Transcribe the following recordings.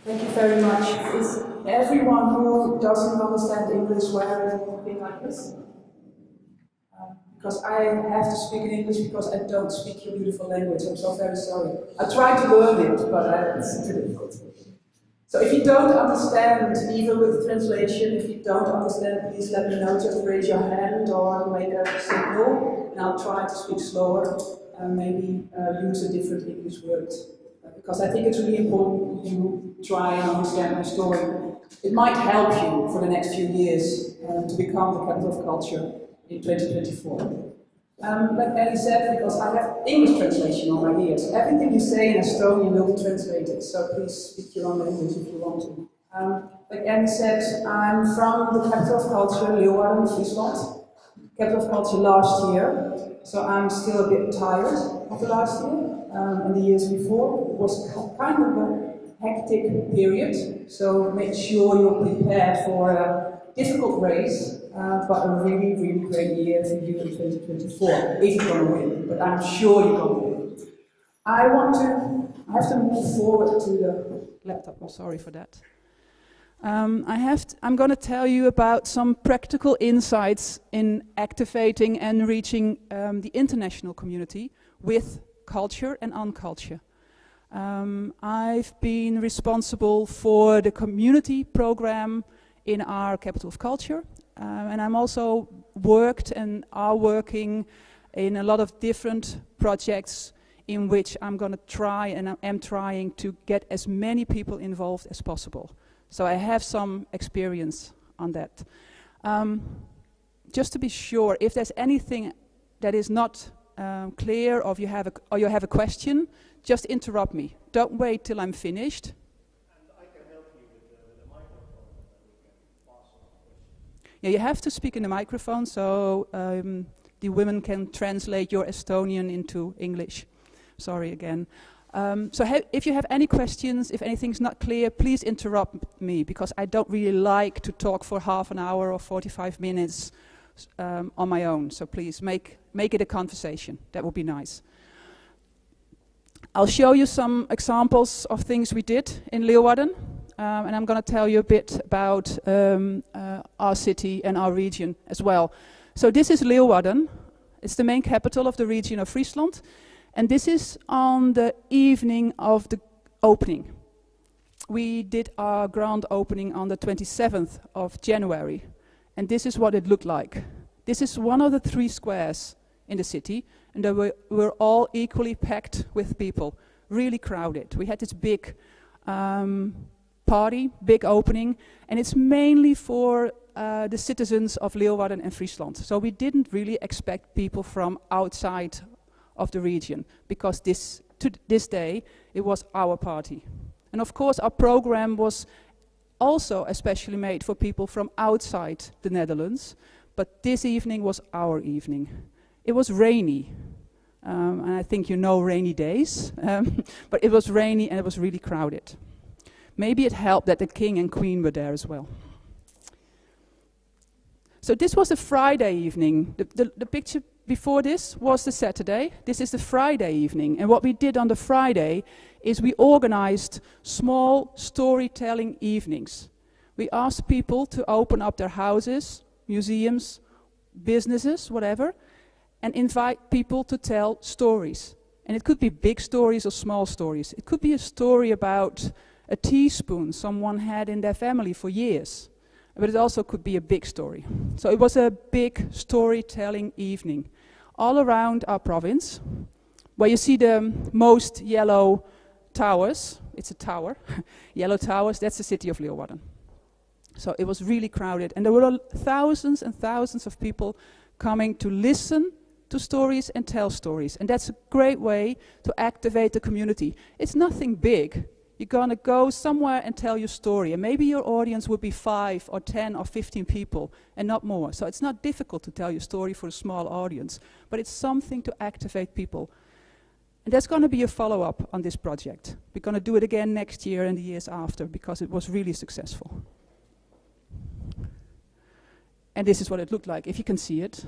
Thank you very much. Is everyone who doesn't understand English wearing something like this? Because I have to speak in English because I don't speak your beautiful language. I'm so very sorry. I tried to learn it, but it's too difficult. So if you don't understand, even with translation, if you don't understand, please let me know. Just raise your hand or make a signal, and I'll try to speak slower and maybe use a different English word. Because I think it's really important you try and understand my story. It might help you for the next few years to become the capital of culture in 2024. Like Ellie said, because I have English translation on my ears. Everything you say in Estonian will be translated, so please speak your own language if you want to. Like Ellie said, I'm from the capital of culture, Leeuwarden-Frieslandi. Capital of culture last year, so I'm still a bit tired of the last year. And the years before, it was kind of a hectic period, so make sure you're prepared for a difficult race, but a really, really great year for you in 2024, if you're going to win, but I'm sure you're going to win. I have to move forward to the laptop, I'm sorry for that. I'm going to tell you about some practical insights in activating and reaching the international community with culture and on-culture. I've been responsible for the community program in our capital of culture, and I'm also worked and are working in a lot of different projects in which I'm going to try and I am trying to get as many people involved as possible. So I have some experience on that. Just to be sure, if there's anything that is not clear, or you have a question, just interrupt me. Don't wait till I'm finished. And I can help you with the microphone, and we can pass on the question. Yeah, you have to speak in the microphone, so the women can translate your Estonian into English. Sorry again. If you have any questions, if anything's not clear, please interrupt me, because I don't really like to talk for half an hour or 45 minutes on my own. So please make it a conversation. That would be nice. I'll show you some examples of things we did in Leeuwarden, and I'm going to tell you a bit about our city and our region as well. So this is Leeuwarden. It's the main capital of the region of Friesland. And this is on the evening of the opening. We did our grand opening on the 27th of January. And this is what it looked like. This is one of the 3 squares in the city. And they were all equally packed with people. Really crowded. We had this big party, big opening. And it's mainly for the citizens of Leeuwarden and Friesland. So we didn't really expect people from outside of the region, because this day it was our party. And of course our program was also especially made for people from outside the Netherlands, but this evening was our evening. It was rainy, and I think you know rainy days, but it was rainy and it was really crowded. Maybe it helped that the king and queen were there as well. So this was a Friday evening. The picture before this was the Saturday. This is the Friday evening. And what we did on the Friday is we organized small storytelling evenings. We asked people to open up their houses, museums, businesses, whatever, and invite people to tell stories. And it could be big stories or small stories. It could be a story about a teaspoon someone had in their family for years. But it also could be a big story. So it was a big storytelling evening all around our province, where you see the most yellow towers. It's a tower. Yellow towers, that's the city of Leeuwarden. So it was really crowded, and there were thousands and thousands of people coming to listen to stories and tell stories. And that's a great way to activate the community. It's nothing big. You're gonna go somewhere and tell your story, and maybe your audience would be 5 or 10 or 15 people and not more. So it's not difficult to tell your story for a small audience, but it's something to activate people. And there's gonna be a follow-up on this project. We're gonna do it again next year and the years after, because it was really successful. And this is what it looked like, if you can see it.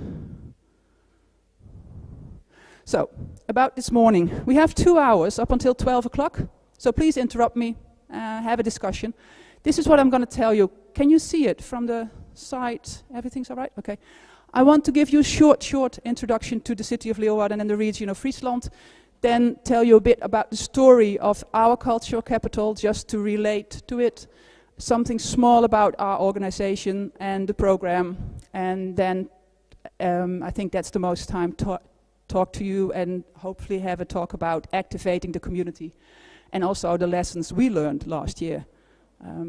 So, about this morning, we have 2 hours up until 12 o'clock. So please interrupt me have a discussion. This is what I'm going to tell you. Can you see it from the side? Everything's all right? Okay. I want to give you a short introduction to the city of Leeuwarden and the region of Friesland, then tell you a bit about the story of our cultural capital, just to relate to it, something small about our organization and the program, and then I think that's the most time to talk to you and hopefully have a talk about activating the community and also the lessons we learned last year.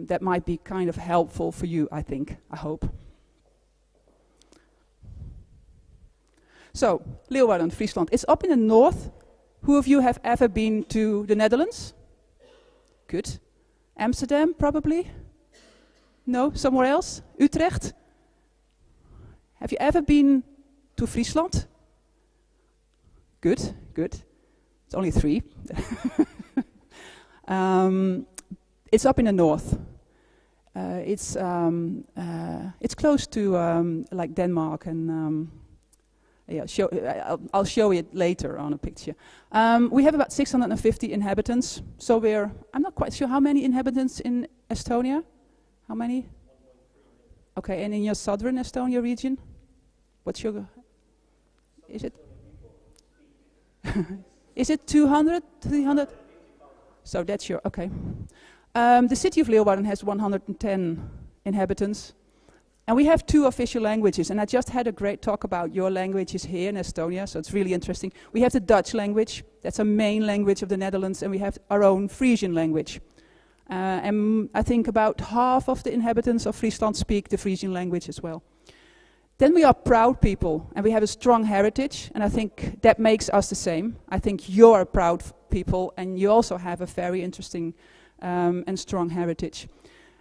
That might be kind of helpful for you, I think, I hope. So, Leeuwarden-Frieslandi. It's up in the north. Who of you have ever been to the Netherlands? Good. Amsterdam, probably? No? Somewhere else? Utrecht? Have you ever been to Friesland? Good, good. It's only 3. It's up in the north. It's close to like Denmark and yeah, I'll show it later on a picture. We have about 650 inhabitants. So I'm not quite sure how many inhabitants in Estonia. How many? Okay, and in your southern Estonia region? What's your, is it? Is it 200, 300? So that's your, okay. The city of Leeuwarden has 110 inhabitants. And we have 2 official languages, and I just had a great talk about your languages here in Estonia, so it's really interesting. We have the Dutch language, that's a main language of the Netherlands, and we have our own Frisian language. And I think about half of the inhabitants of Friesland speak the Frisian language as well. Then we are proud people, and we have a strong heritage, and I think that makes us the same. I think you're a proud people, and you also have a very interesting and strong heritage.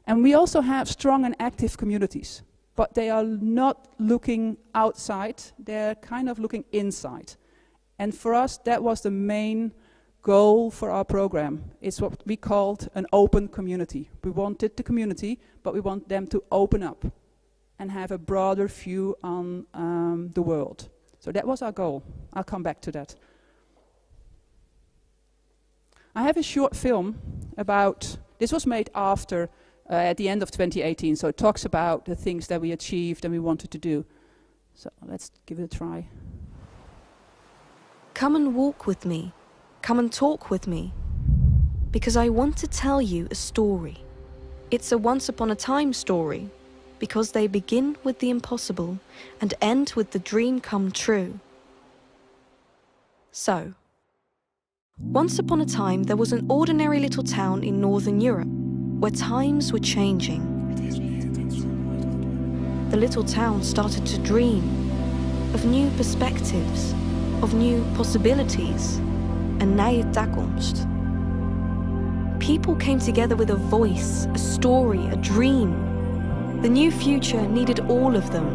And we also have strong and active communities. But they are not looking outside, they're kind of looking inside. And for us, that was the main goal for our program. It's what we called an open community. We wanted the community, but we want them to open up and have a broader view on the world. So that was our goal. I'll come back to that. I have a short film about, this was made after at the end of 2018, so it talks about the things that we achieved and we wanted to do. So let's give it a try. Come and walk with me. Come and talk with me. Because I want to tell you a story. It's a once upon a time story, because they begin with the impossible and end with the dream come true. So, once upon a time there was an ordinary little town in Northern Europe, where times were changing. The little town started to dream of new perspectives, of new possibilities, een nieuwe toekomst. People came together with a voice, a story, a dream. The new future needed all of them.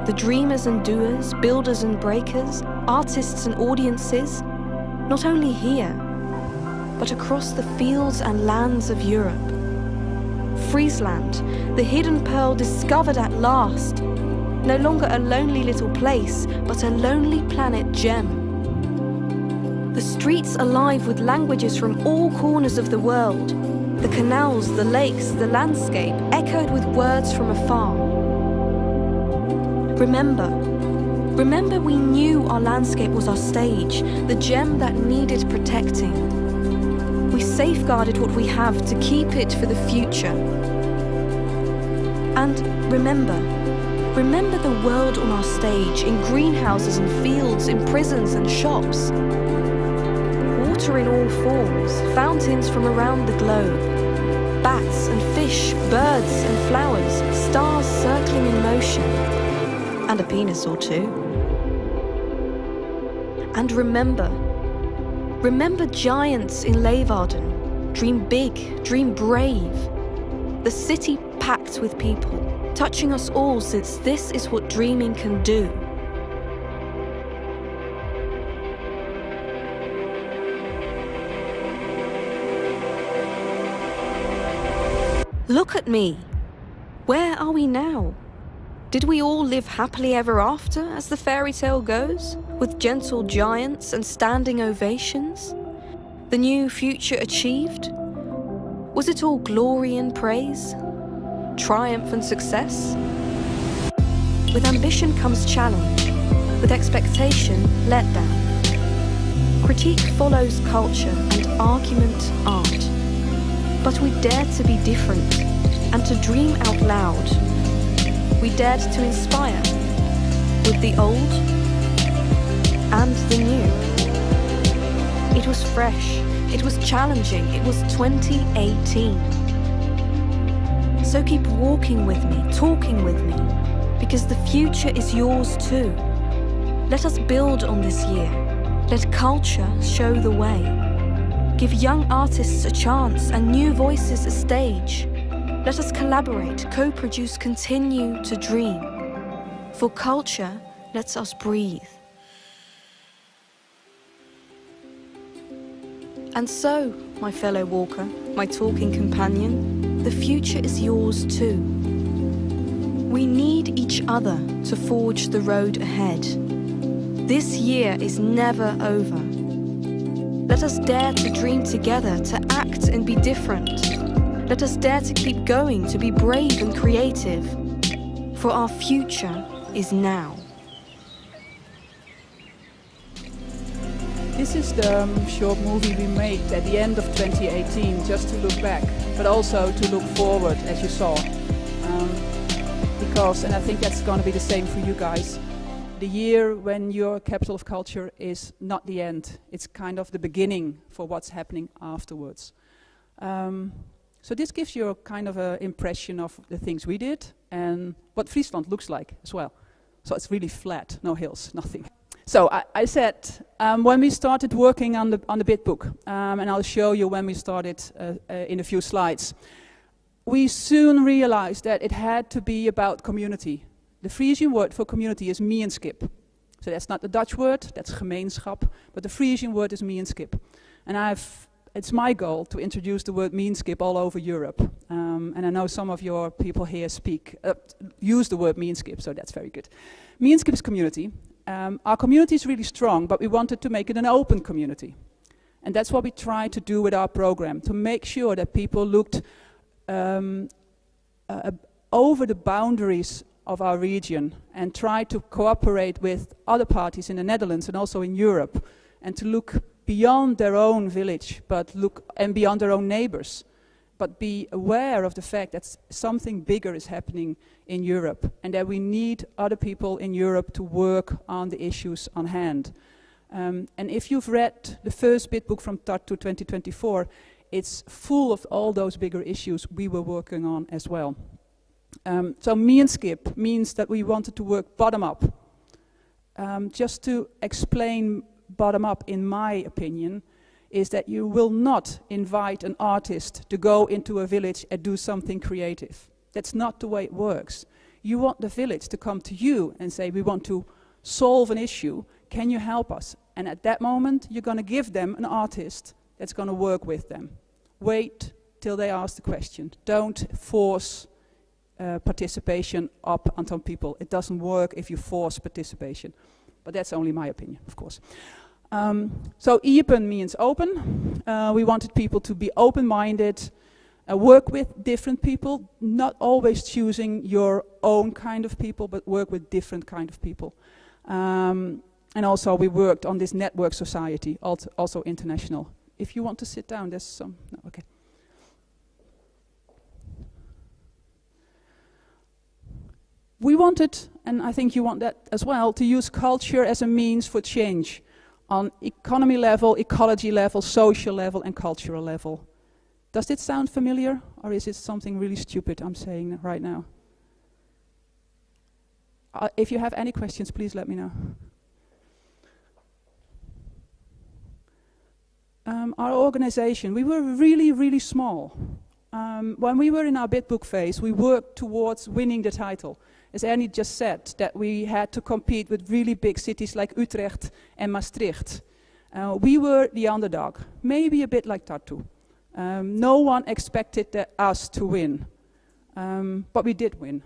The dreamers and doers, builders and breakers, artists and audiences, not only here, but across the fields and lands of Europe. Friesland, the hidden pearl discovered at last. No longer a lonely little place, but a lonely planet gem. The streets alive with languages from all corners of the world. The canals, the lakes, the landscape echoed with words from afar. Remember we knew our landscape was our stage, the gem that needed protecting. We safeguarded what we have to keep it for the future. And remember the world on our stage, in greenhouses and fields, in prisons and shops. Water in all forms, fountains from around the globe. Bats and fish, birds and flowers, stars circling in motion. And a penis or two. And remember giants in Leeuwarden. Dream big, dream brave. The city packed with people, touching us all, since this is what dreaming can do. Look at me. Where are we now? Did we all live happily ever after, as the fairy tale goes, with gentle giants and standing ovations? The new future achieved? Was it all glory and praise? Triumph and success? With ambition comes challenge, with expectation, letdown. Critique follows culture and argument art. But we dared to be different and to dream out loud. We dared to inspire with the old and the new. It was fresh, it was challenging, it was 2018. So keep walking with me, talking with me, because the future is yours too. Let us build on this year. Let culture show the way. Give young artists a chance and new voices a stage. Let us collaborate, co-produce, continue to dream. For culture lets us breathe. And so, my fellow walker, my talking companion, the future is yours too. We need each other to forge the road ahead. This year is never over. Let us dare to dream together, to act and be different. Let us dare to keep going, to be brave and creative. For our future is now. This is the short movie we made at the end of 2018, just to look back, but also to look forward, as you saw. Because, and I think that's going to be the same for you guys, the year when your capital of culture is not the end. It's kind of the beginning for what's happening afterwards. So this gives you a kind of an impression of the things we did and what Friesland looks like as well. So it's really flat, no hills, nothing. So I said, when we started working on the bit book, and I'll show you when we started in a few slides, we soon realized that it had to be about community. The Frisian word for community is gemeenschap. So that's not the Dutch word, that's gemeenschap, but the Frisian word is gemeenschap. And it's my goal to introduce the word gemeenschap all over Europe. And I know some of your people here use the word gemeenschap, so that's very good. Gemeenschap is community. Our community is really strong, but we wanted to make it an open community. And that's what we tried to do with our program, to make sure that people looked over the boundaries of our region and tried to cooperate with other parties in the Netherlands and also in Europe, and to look beyond their own village, and beyond their own neighbors, but be aware of the fact that something bigger is happening in Europe, and that we need other people in Europe to work on the issues on hand. And if you've read the first bit book from Tartus 2024, it's full of all those bigger issues we were working on as well. So gemeenschap means that we wanted to work bottom up. Just to explain bottom up, in my opinion, is that you will not invite an artist to go into a village and do something creative. That's not the way it works. You want the village to come to you and say, we want to solve an issue, can you help us? And at that moment, you're going to give them an artist that's going to work with them. Wait till they ask the question. Don't force participation up on some people. It doesn't work if you force participation. But that's only my opinion, of course. So open means open. We wanted people to be open-minded, work with different people, not always choosing your own kind of people, but work with different kind of people. And also we worked on this network society, also international. If you want to sit down, there's some, no, okay. We wanted, and I think you want that as well, to use culture as a means for change on economy level, ecology level, social level, and cultural level. Does it sound familiar, or is it something really stupid I'm saying right now? If you have any questions, please let me know. Our organization, we were really, really small. When we were in our bid book phase, we worked towards winning the title. As Ernie just said, that we had to compete with really big cities like Utrecht and Maastricht. We were the underdog, maybe a bit like Tartu. No one expected us to win, but we did win.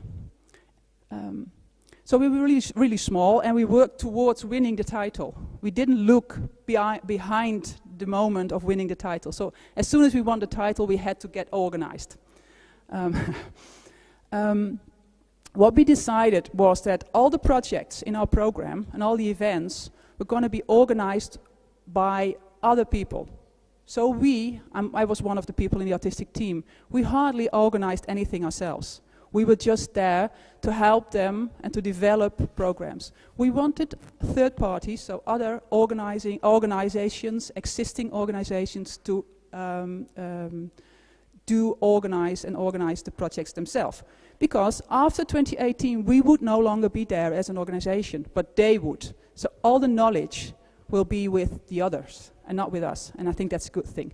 So we were really, really small, and we worked towards winning the title. We didn't look behind the moment of winning the title. So as soon as we won the title, we had to get organized. What we decided was that all the projects in our program and all the events were going to be organized by other people. So I was one of the people in the artistic team, we hardly organized anything ourselves. We were just there to help them and to develop programs. We wanted third parties, so other organizations, existing organizations, to organize the projects themselves. Because after 2018, we would no longer be there as an organization, but they would. So all the knowledge will be with the others and not with us, and I think that's a good thing.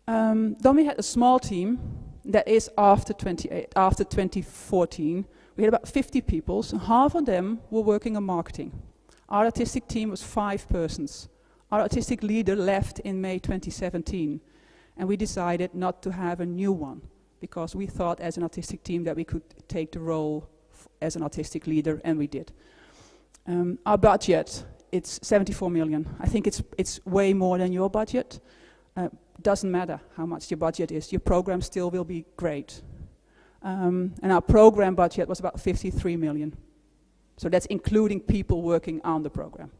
Then we had a small team that is after 2014. We had about 50 people, so half of them were working on marketing. Our artistic team was 5 persons. Our artistic leader left in May 2017, and we decided not to have a new one, because we thought as an artistic team that we could take the role as an artistic leader, and we did. Our budget, it's 74 million. I think it's way more than your budget. Doesn't matter how much your budget is, your program still will be great. And our program budget was about 53 million. So that's including people working on the program,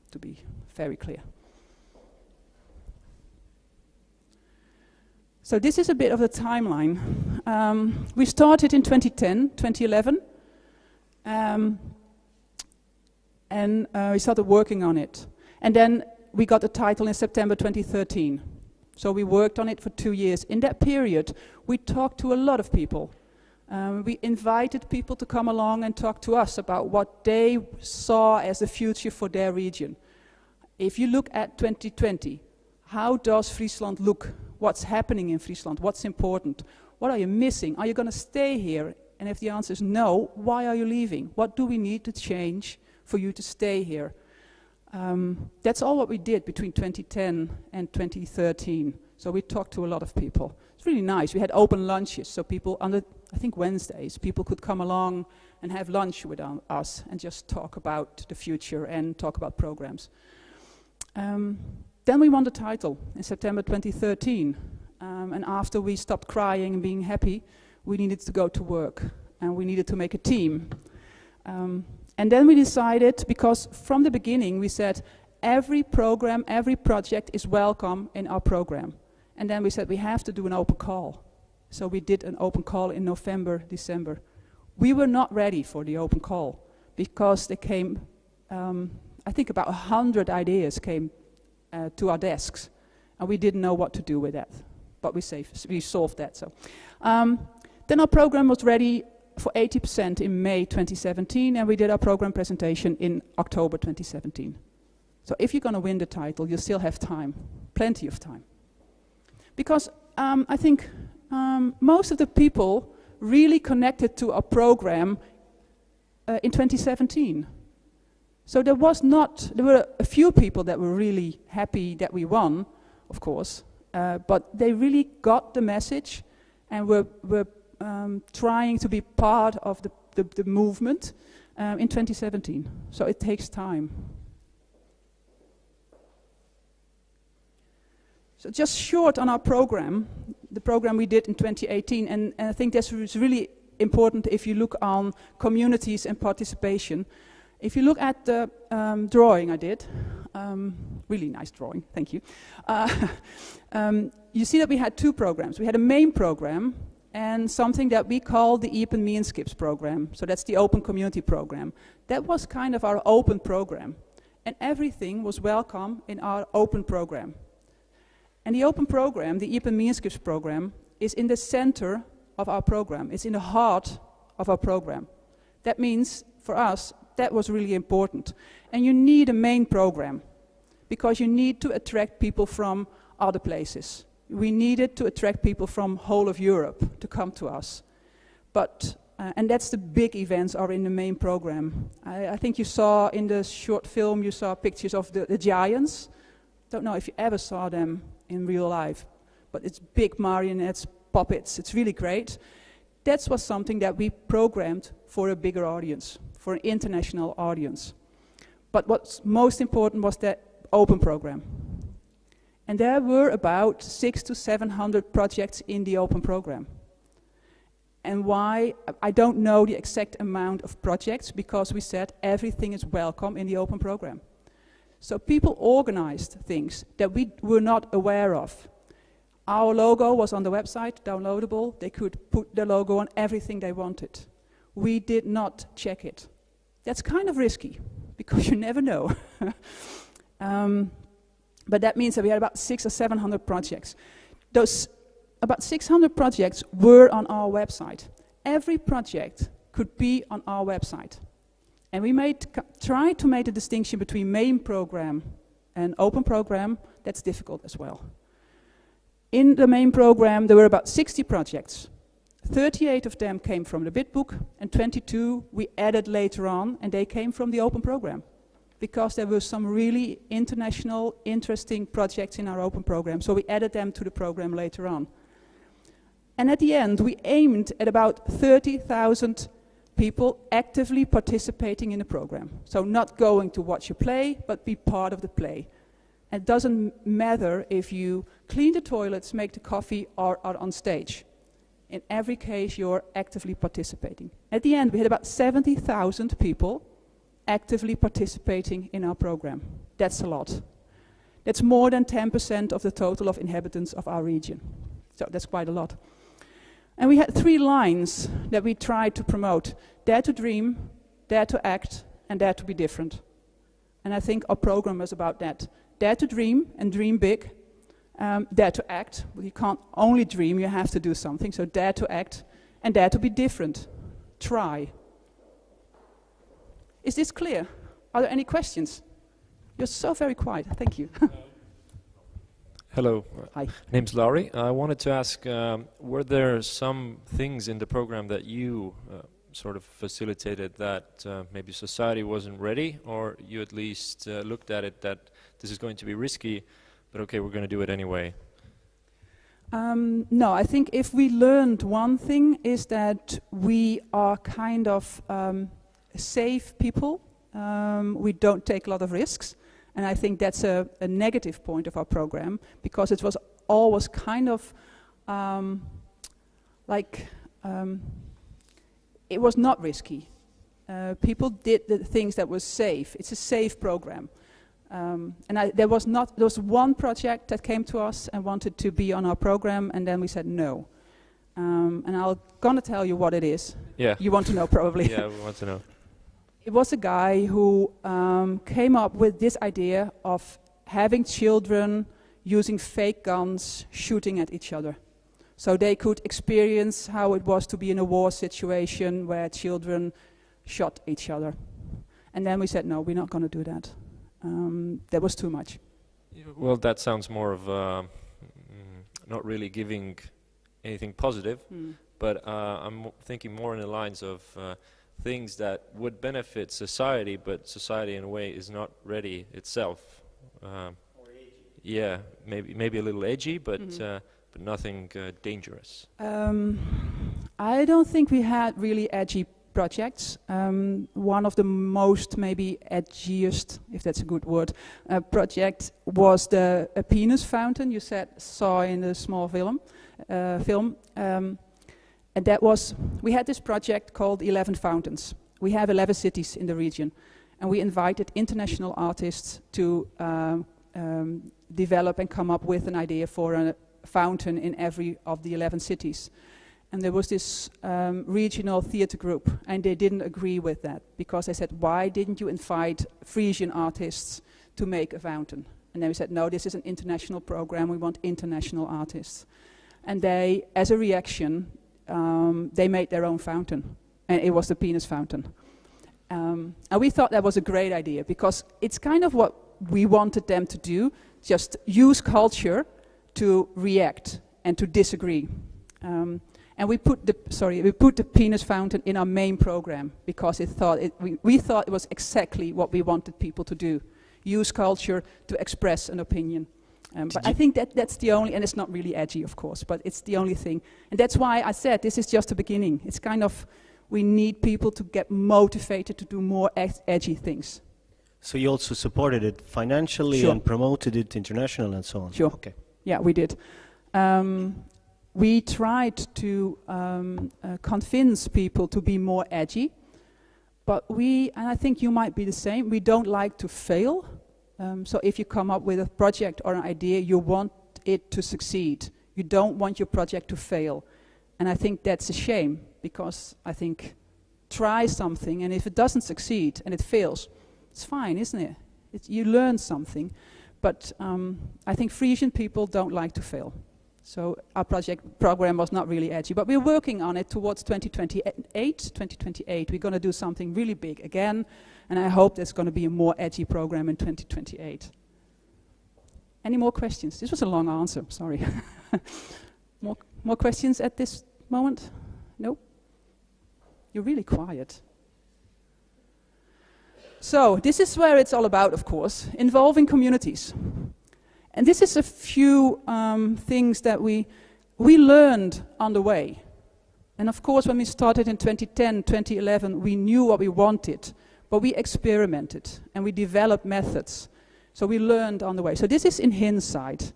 to be very clear. So this is a bit of the timeline. We started in 2011, and we started working on it. And then we got the title in September 2013. So we worked on it for 2 years. In that period, we talked to a lot of people. We invited people to come along and talk to us about what they saw as the future for their region. If you look at 2020, how does Friesland look? What's happening in Friesland? What's important? What are you missing? Are you going to stay here? And if the answer is no, why are you leaving? What do we need to change for you to stay here? That's all what we did between 2010 and 2013. So we talked to a lot of people. It's really nice. We had open lunches, so people on the, I think Wednesdays, people could come along and have lunch with us and just talk about the future and talk about programs. Then we won the title in September 2013. And after we stopped crying and being happy, we needed to go to work and we needed to make a team. And then we decided, because from the beginning we said every program, every project is welcome in our program. And then we said we have to do an open call. So we did an open call in November, December. We were not ready for the open call because there came, I think about 100 ideas came to our desks, and we didn't know what to do with that. But we solved that. So then our program was ready for 80% in May 2017, and we did our program presentation in October 2017. So if you're going to win the title, you still have time, plenty of time. Because I think most of the people really connected to our program in 2017. So there were a few people that were really happy that we won, of course, but they really got the message and were trying to be part of the movement in 2017. So it takes time. So just short on our program, the program we did in 2018, and I think this is really important if you look on communities and participation. If you look at the drawing I did, really nice drawing, thank you. You see that we had 2 programs. We had a main program and something that we call the Me and Skips program. So that's the open community program. That was kind of our open program. And everything was welcome in our open program. And the open program, the Me and Skips program, is in the center of our program. It's in the heart of our program. That means, for us, that was really important. And you need a main program, because you need to attract people from other places. We needed to attract people from whole of Europe to come to us. But, and that's the big events are in the main program. I think you saw in the short film, you saw pictures of the giants. Don't know if you ever saw them in real life, but it's big marionettes, puppets, it's really great. That was something that we programmed for a bigger audience, for an international audience. But what's most important was that open program. And there were about 600 to 700 projects in the open program. And why? I don't know the exact amount of projects, because we said everything is welcome in the open program. So people organized things that we were not aware of. Our logo was on the website, downloadable. They could put their logo on everything they wanted. We did not check it. That's kind of risky, because you never know. But that means that we had about 600 or 700 projects. Those about 600 projects were on our website. Every project could be on our website. And we tried to make a distinction between main program and open program. That's difficult as well. In the main program, there were about 60 projects. 38 of them came from the Bitbook, and 22 we added later on, and they came from the open program, because there were some really international, interesting projects in our open program, so we added them to the program later on. And at the end, we aimed at about 30,000 people actively participating in the program. So not going to watch a play, but be part of the play. And it doesn't matter if you clean the toilets, make the coffee, or are on stage. In every case, you're actively participating. At the end, we had about 70,000 people actively participating in our program. That's a lot. That's more than 10% of the total of inhabitants of our region. So that's quite a lot. And we had 3 lines that we tried to promote: dare to dream, dare to act, and dare to be different. And I think our program was about that. Dare to dream and dream big. Dare to act. Well, you can't only dream, you have to do something. So dare to act and dare to be different. Try. Is this clear? Are there any questions? You're so very quiet. Thank you. Hello. Hi. Name's Laurie. I wanted to ask, were there some things in the program that you sort of facilitated that maybe society wasn't ready, or you at least looked at it that this is going to be risky, but okay, we're going to do it anyway? No, I think if we learned one thing is that we are kind of safe people. We don't take a lot of risks. And I think that's a negative point of our program, because it was always kind of it was not risky. People did the things that was safe. It's a safe program. And there was one project that came to us and wanted to be on our program, and then we said no. And I'm gonna tell you what it is. Yeah. You want to know probably. Yeah, we want to know. It was a guy who came up with this idea of having children using fake guns shooting at each other. So they could experience how it was to be in a war situation where children shot each other. And then we said, no, we're not going to do that. That was too much. Well, that sounds more of not really giving anything positive, but I'm thinking more in the lines of things that would benefit society, but society in a way is not ready itself. Or edgy. Yeah, maybe a little edgy, but nothing dangerous. I don't think we had really edgy projects. One of the most maybe edgiest, if that's a good word, project was the penis fountain you saw in the small film. And that was, we had this project called 11 Fountains. We have 11 cities in the region, and we invited international artists to develop and come up with an idea for a fountain in every of the 11 cities. And there was this regional theater group, and they didn't agree with that, because they said, why didn't you invite Frisian artists to make a fountain? And then we said, no, this is an international program, we want international artists. And they, as a reaction, they made their own fountain, and it was the penis fountain. And we thought that was a great idea, because it's kind of what we wanted them to do, just use culture to react and to disagree. And we put the penis fountain in our main program, because we thought it was exactly what we wanted people to do, use culture to express an opinion. But I think that's the only, and it's not really edgy, of course, but it's the only thing. And that's why I said this is just the beginning. It's kind of, we need people to get motivated to do more edgy things. So you also supported it financially Sure. and promoted it international and so on? Sure. Okay. Yeah, we did. We tried to convince people to be more edgy, but and I think you might be the same, we don't like to fail. So if you come up with a project or an idea, you want it to succeed. You don't want your project to fail. And I think that's a shame, because I think try something, and if it doesn't succeed and it fails, it's fine, isn't it? You learn something. But I think Frisian people don't like to fail. So our program was not really edgy, but we're working on it towards 2028. We're going to do something really big again, and I hope there's going to be a more edgy program in 2028. Any more questions? This was a long answer, sorry. More questions at this moment? No? You're really quiet. So this is where it's all about, of course, involving communities. And this is a few things that we learned on the way. And of course, when we started in 2010, 2011, we knew what we wanted, but we experimented and we developed methods. So we learned on the way. So this is in hindsight.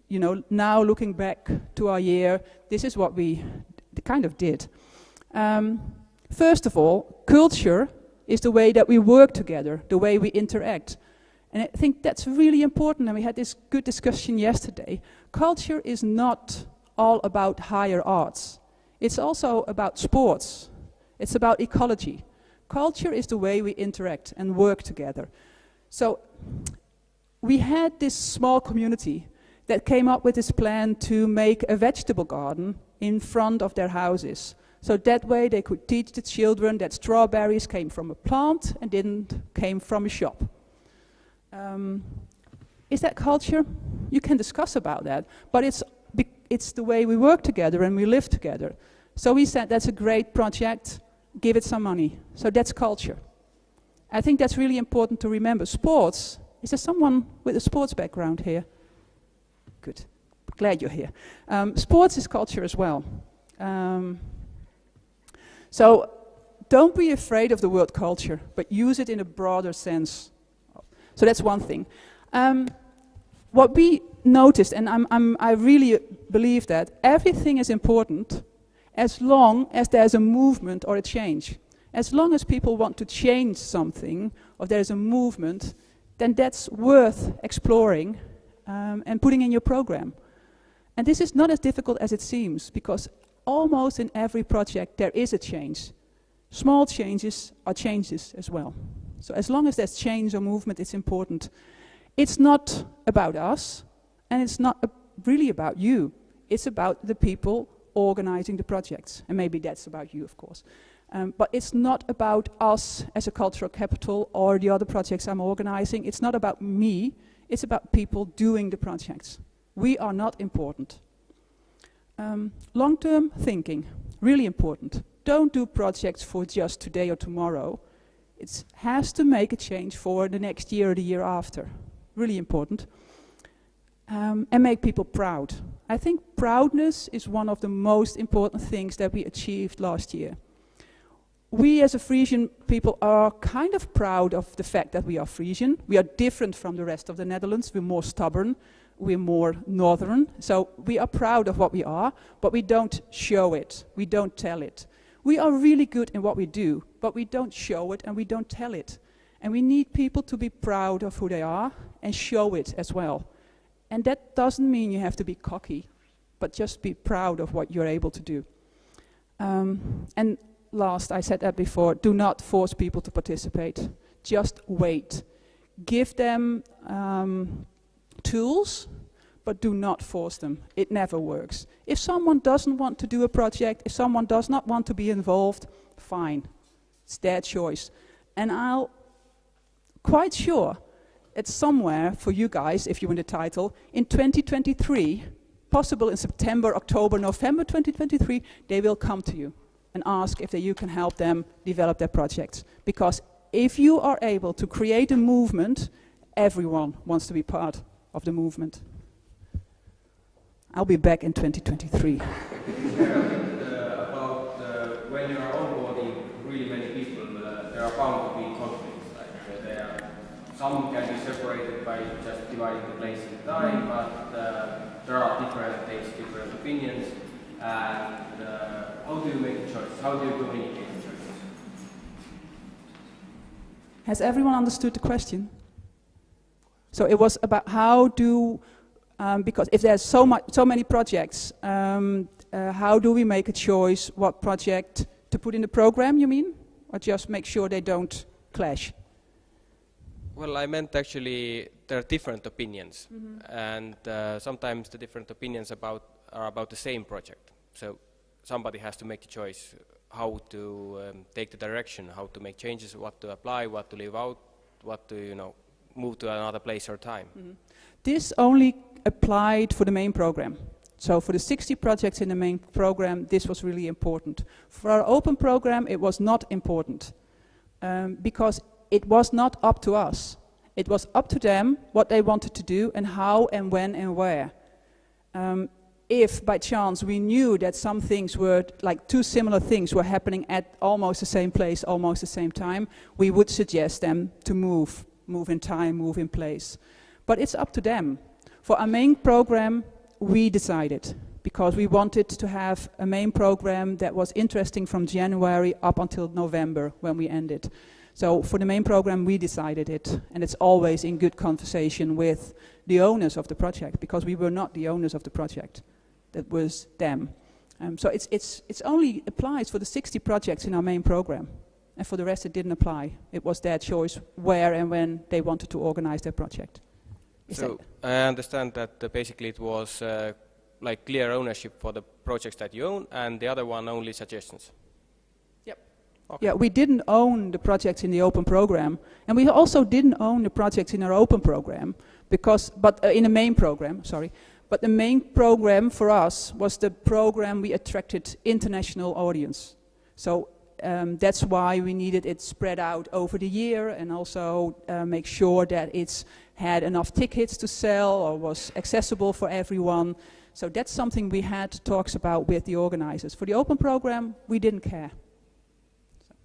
You know, now looking back to our year, this is what we kind of did. First of all, culture is the way that we work together, the way we interact. And I think that's really important, and we had this good discussion yesterday. Culture is not all about higher arts. It's also about sports. It's about ecology. Culture is the way we interact and work together. So we had this small community that came up with this plan to make a vegetable garden in front of their houses. So that way they could teach the children that strawberries came from a plant and didn't came from a shop. Is that culture? You can discuss about that, but it's the way we work together and we live together. So we said that's a great project, give it some money. So that's culture. I think that's really important to remember. Sports, is there someone with a sports background here? Good, glad you're here. Sports is culture as well. So don't be afraid of the word culture, but use it in a broader sense. So that's one thing. What we noticed, and I really believe that everything is important as long as there's a movement or a change. As long as people want to change something, or there's a movement, then that's worth exploring and putting in your program. And this is not as difficult as it seems, because almost in every project there is a change. Small changes are changes as well. So as long as there's change or movement, it's important. It's not about us, and it's not really about you. It's about the people organizing the projects. And maybe that's about you, of course. But it's not about us as a cultural capital or the other projects I'm organizing. It's not about me. It's about people doing the projects. We are not important. Long-term thinking, really important. Don't do projects for just today or tomorrow. It has to make a change for the next year or the year after. Really important. And make people proud. I think proudness is one of the most important things that we achieved last year. We as a Frisian people are kind of proud of the fact that we are Frisian. We are different from the rest of the Netherlands. We're more stubborn. We're more northern. So we are proud of what we are, but we don't show it. We don't tell it. We are really good in what we do, but we don't show it and we don't tell it. And we need people to be proud of who they are and show it as well. And that doesn't mean you have to be cocky, but just be proud of what you're able to do. And last, I said that before, do not force people to participate. Just wait. Give them tools, but do not force them. It never works. If someone doesn't want to do a project, if someone does not want to be involved, fine. It's their choice. And I'm quite sure it's somewhere for you guys, if you win the title, in 2023, possible in September, October, November 2023, they will come to you and ask if you can help them develop their projects. Because if you are able to create a movement, everyone wants to be part of the movement. I'll be back in 2023. About when you are onboarding really many people, there are bound to be conflicts. Like there are dividing the place and time, but there are different takes, different opinions, and how do you make the choice? How do you communicate the choices? Has everyone understood the question? So it was about how do, because if there's so many projects, how do we make a choice what project to put in the program, you mean? Or just make sure they don't clash? Well, I meant actually there are different opinions, and sometimes the different opinions are about the same project. So somebody has to make the choice how to take the direction, how to make changes, what to apply, what to leave out, what to move to another place or time. This only applied for the main program. So for the 60 projects in the main program, this was really important. For our open program, it was not important because it was not up to us. It was up to them what they wanted to do and how and when and where. If by chance we knew that some things were, like two similar things were happening at almost the same place, almost the same time, we would suggest them to move in time, move in place. But it's up to them. For our main program, we decided, because we wanted to have a main program that was interesting from January up until November when we ended. So for the main program, we decided it, and it's always in good conversation with the owners of the project, because we were not the owners of the project. That was them. So it's only applies for the 60 projects in our main program, and for the rest it didn't apply. It was their choice where and when they wanted to organize their project. So I understand that basically it was like clear ownership for the projects that you own, and the other one only suggestions. Yep. Okay. Yeah, we didn't own the projects in the open program, and we also didn't own the projects in our open program, in the main program, sorry. But the main program for us was the program we attracted international audience. So that's why we needed it spread out over the year, and also make sure that it's had enough tickets to sell or was accessible for everyone. So that's something we had talks about with the organizers. For the open program, we didn't care. So,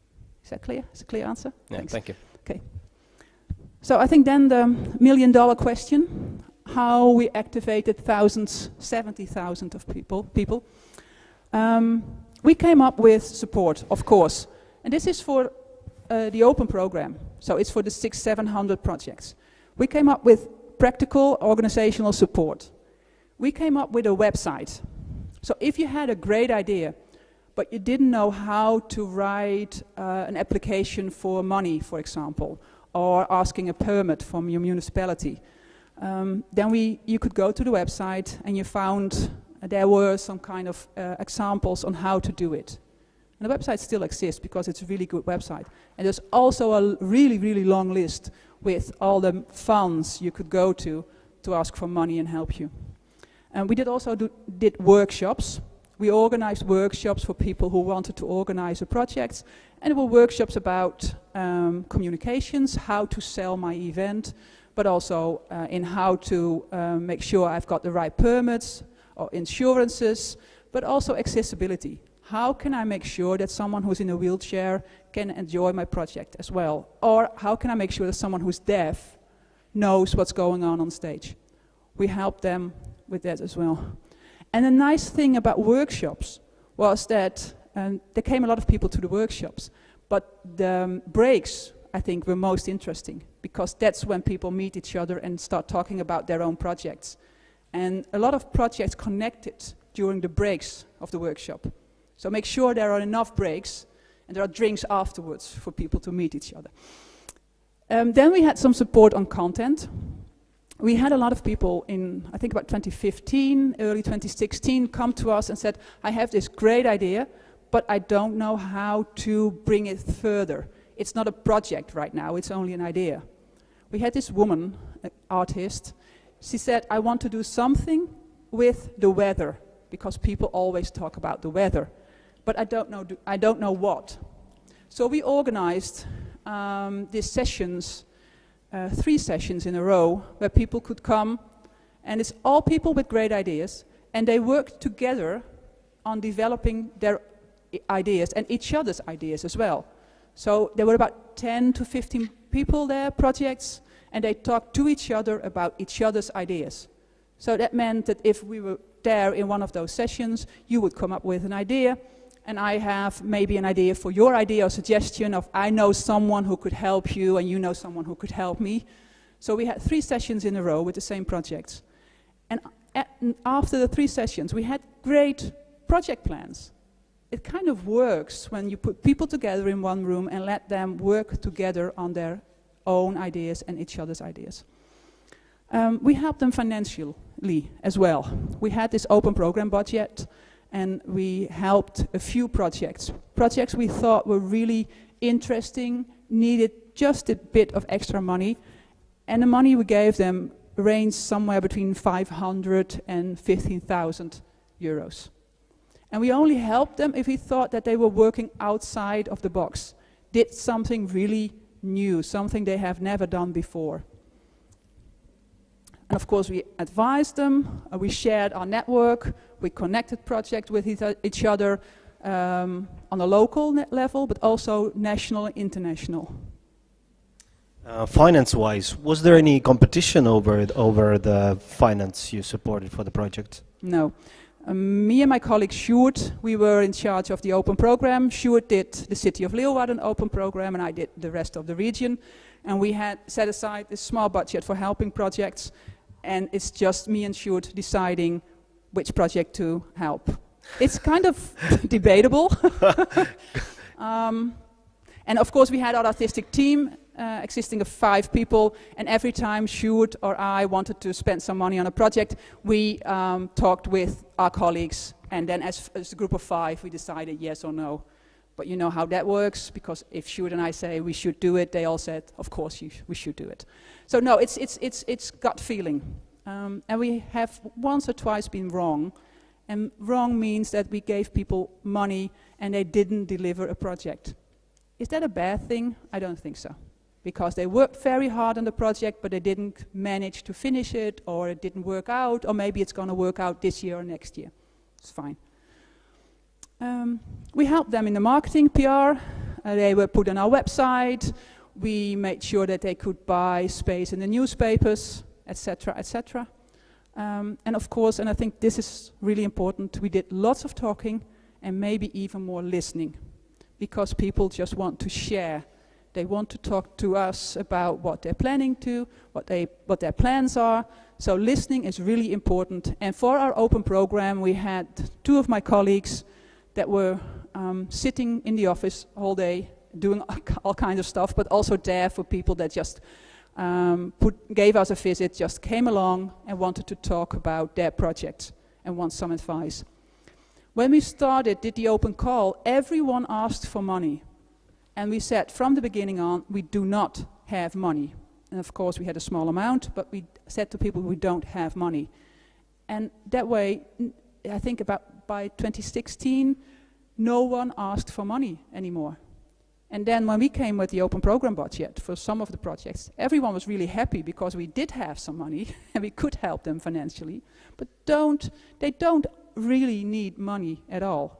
is that clear? Is it a clear answer? Yeah, Thanks. thank you. Okay. So I think then the million-dollar question, how we activated 70,000 of people. We came up with support, of course. And this is for the open program. So it's for the 600-700 projects. We came up with practical organizational support. We came up with a website. So if you had a great idea, but you didn't know how to write an application for money, for example, or asking a permit from your municipality, then you could go to the website and you found there were some kind of examples on how to do it. And the website still exists because it's a really good website. And there's also a really, really long list with all the funds you could go to ask for money and help you. And we did workshops. We organized workshops for people who wanted to organize a project. And there were workshops about communications, how to sell my event, but also in how to make sure I've got the right permits or insurances, but also accessibility. How can I make sure that someone who's in a wheelchair can enjoy my project as well? Or how can I make sure that someone who's deaf knows what's going on stage? We help them with that as well. And the nice thing about workshops was that there came a lot of people to the workshops, but the breaks, I think, were most interesting, because that's when people meet each other and start talking about their own projects. And a lot of projects connected during the breaks of the workshop. So make sure there are enough breaks and there are drinks afterwards for people to meet each other. Then we had some support on content. We had a lot of people in, I think about 2015, early 2016, come to us and said, I have this great idea, but I don't know how to bring it further. It's not a project right now, it's only an idea. We had this woman, an artist. She said, I want to do something with the weather, because people always talk about the weather, but I don't know what. So we organized these sessions, 3 sessions in a row, where people could come, and it's all people with great ideas, and they worked together on developing their ideas and each other's ideas as well. So there were about 10 to 15 people there, projects, and they talked to each other about each other's ideas. So that meant that if we were there in one of those sessions, you would come up with an idea, and I have maybe an idea for your idea or suggestion of I know someone who could help you and you know someone who could help me. So we had 3 sessions in a row with the same projects. And after the 3 sessions, we had great project plans. It kind of works when you put people together in one room and let them work together on their own ideas and each other's ideas. We helped them financially as well. We had this open program budget, and we helped a few projects. Projects we thought were really interesting, needed just a bit of extra money, and the money we gave them ranged somewhere between 500 and 15,000 euros. And we only helped them if we thought that they were working outside of the box, did something really new, something they have never done before. And of course we advised them, we shared our network, we connected projects with each other on a local level, but also national and international. Finance-wise, was there any competition over the finance you supported for the project? No. Me and my colleague Sjoerd, we were in charge of the open program. Sjoerd did the City of Leeuwarden open program, and I did the rest of the region. And we had set aside a small budget for helping projects, and it's just me and Sjoerd deciding which project to help. It's kind of debatable. And of course we had our artistic team consisting of 5 people, and every time Sjoerd or I wanted to spend some money on a project, we talked with our colleagues, and then as a group of 5 we decided yes or no. But you know how that works, because if Sjoerd and I say we should do it, they all said of course we should do it. So no, it's gut feeling, and we have once or twice been wrong, and wrong means that we gave people money and they didn't deliver a project. Is that a bad thing? I don't think so. Because they worked very hard on the project, but they didn't manage to finish it, or it didn't work out, or maybe it's going to work out this year or next year. It's fine. We helped them in the marketing, PR. They were put on our website. We made sure that they could buy space in the newspapers, etc., etc. And of course, and I think this is really important, we did lots of talking and maybe even more listening, because people just want to share. They want to talk to us about what they're planning to, what their plans are. So listening is really important. And for our open program, we had 2 of my colleagues that were sitting in the office all day, doing all kinds of stuff, but also there for people that just gave us a visit, just came along and wanted to talk about their project and want some advice. When we did the open call, everyone asked for money. And we said from the beginning on, we do not have money. And of course we had a small amount, but we said to people we don't have money. And that way, I think by 2016, no one asked for money anymore. And then when we came with the open program budget for some of the projects, everyone was really happy because we did have some money and we could help them financially. But they don't really need money at all.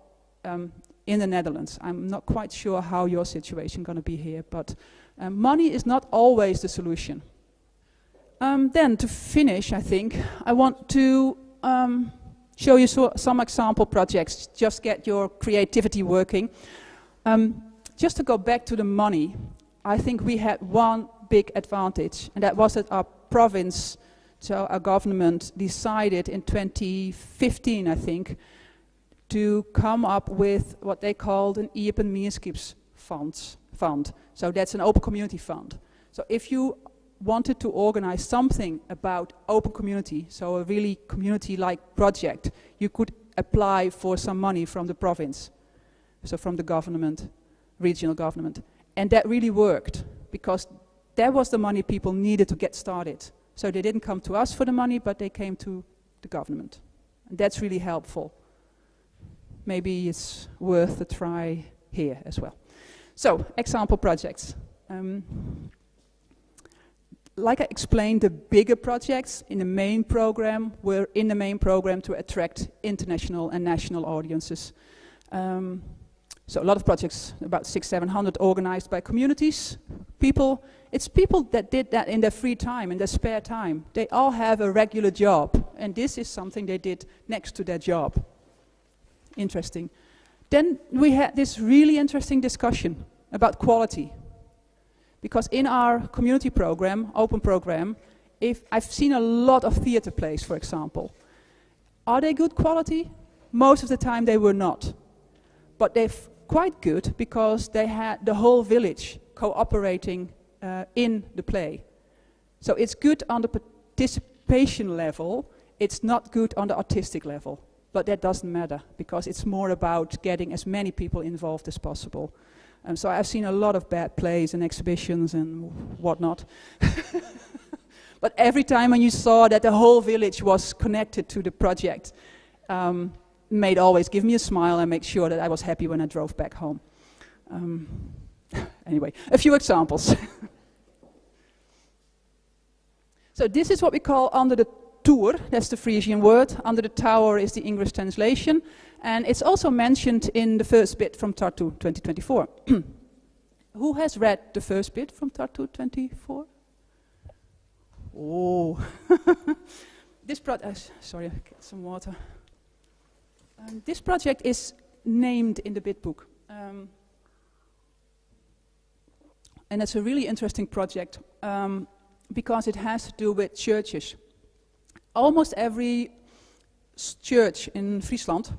In the Netherlands. I'm not quite sure how your situation is going to be here, but money is not always the solution. Then to finish, I think, I want to show you some example projects, just get your creativity working. Just to go back to the money, I think we had one big advantage, and that was that our province, so our government, decided in 2015, I think, to come up with what they called an open fund. So that's an open community fund. So if you wanted to organize something about open community, so a really community-like project, you could apply for some money from the province, so from the government, regional government. And that really worked, because that was the money people needed to get started. So they didn't come to us for the money, but they came to the government. And that's really helpful. Maybe it's worth a try here as well. So, example projects. Like I explained, the bigger projects in the main program were in the main program to attract international and national audiences. So a lot of projects, about 600-700, organized by communities, people It's people that did that in their free time, in their spare time. They all have a regular job, and this is something they did next to their job. Interesting. Then we had this really interesting discussion about quality. Because in our community program, open program, if I've seen a lot of theater plays, for example. Are they good quality? Most of the time they were not. But they're quite good because they had the whole village cooperating in the play. So it's good on the participation level, it's not good on the artistic level. But that doesn't matter, because it's more about getting as many people involved as possible. So I've seen a lot of bad plays and exhibitions and whatnot. But every time when you saw that the whole village was connected to the project, made always give me a smile and make sure that I was happy when I drove back home. Anyway, a few examples. So this is what we call under the tour, that's the Frisian word. Under the tower is the English translation. And it's also mentioned in the first bit from Tartu 2024. Who has read the first bit from Tartu 24? Oh. This sorry, I'll get some water. This project is named in the bit book. And it's a really interesting project because it has to do with churches. Almost every church in Friesland,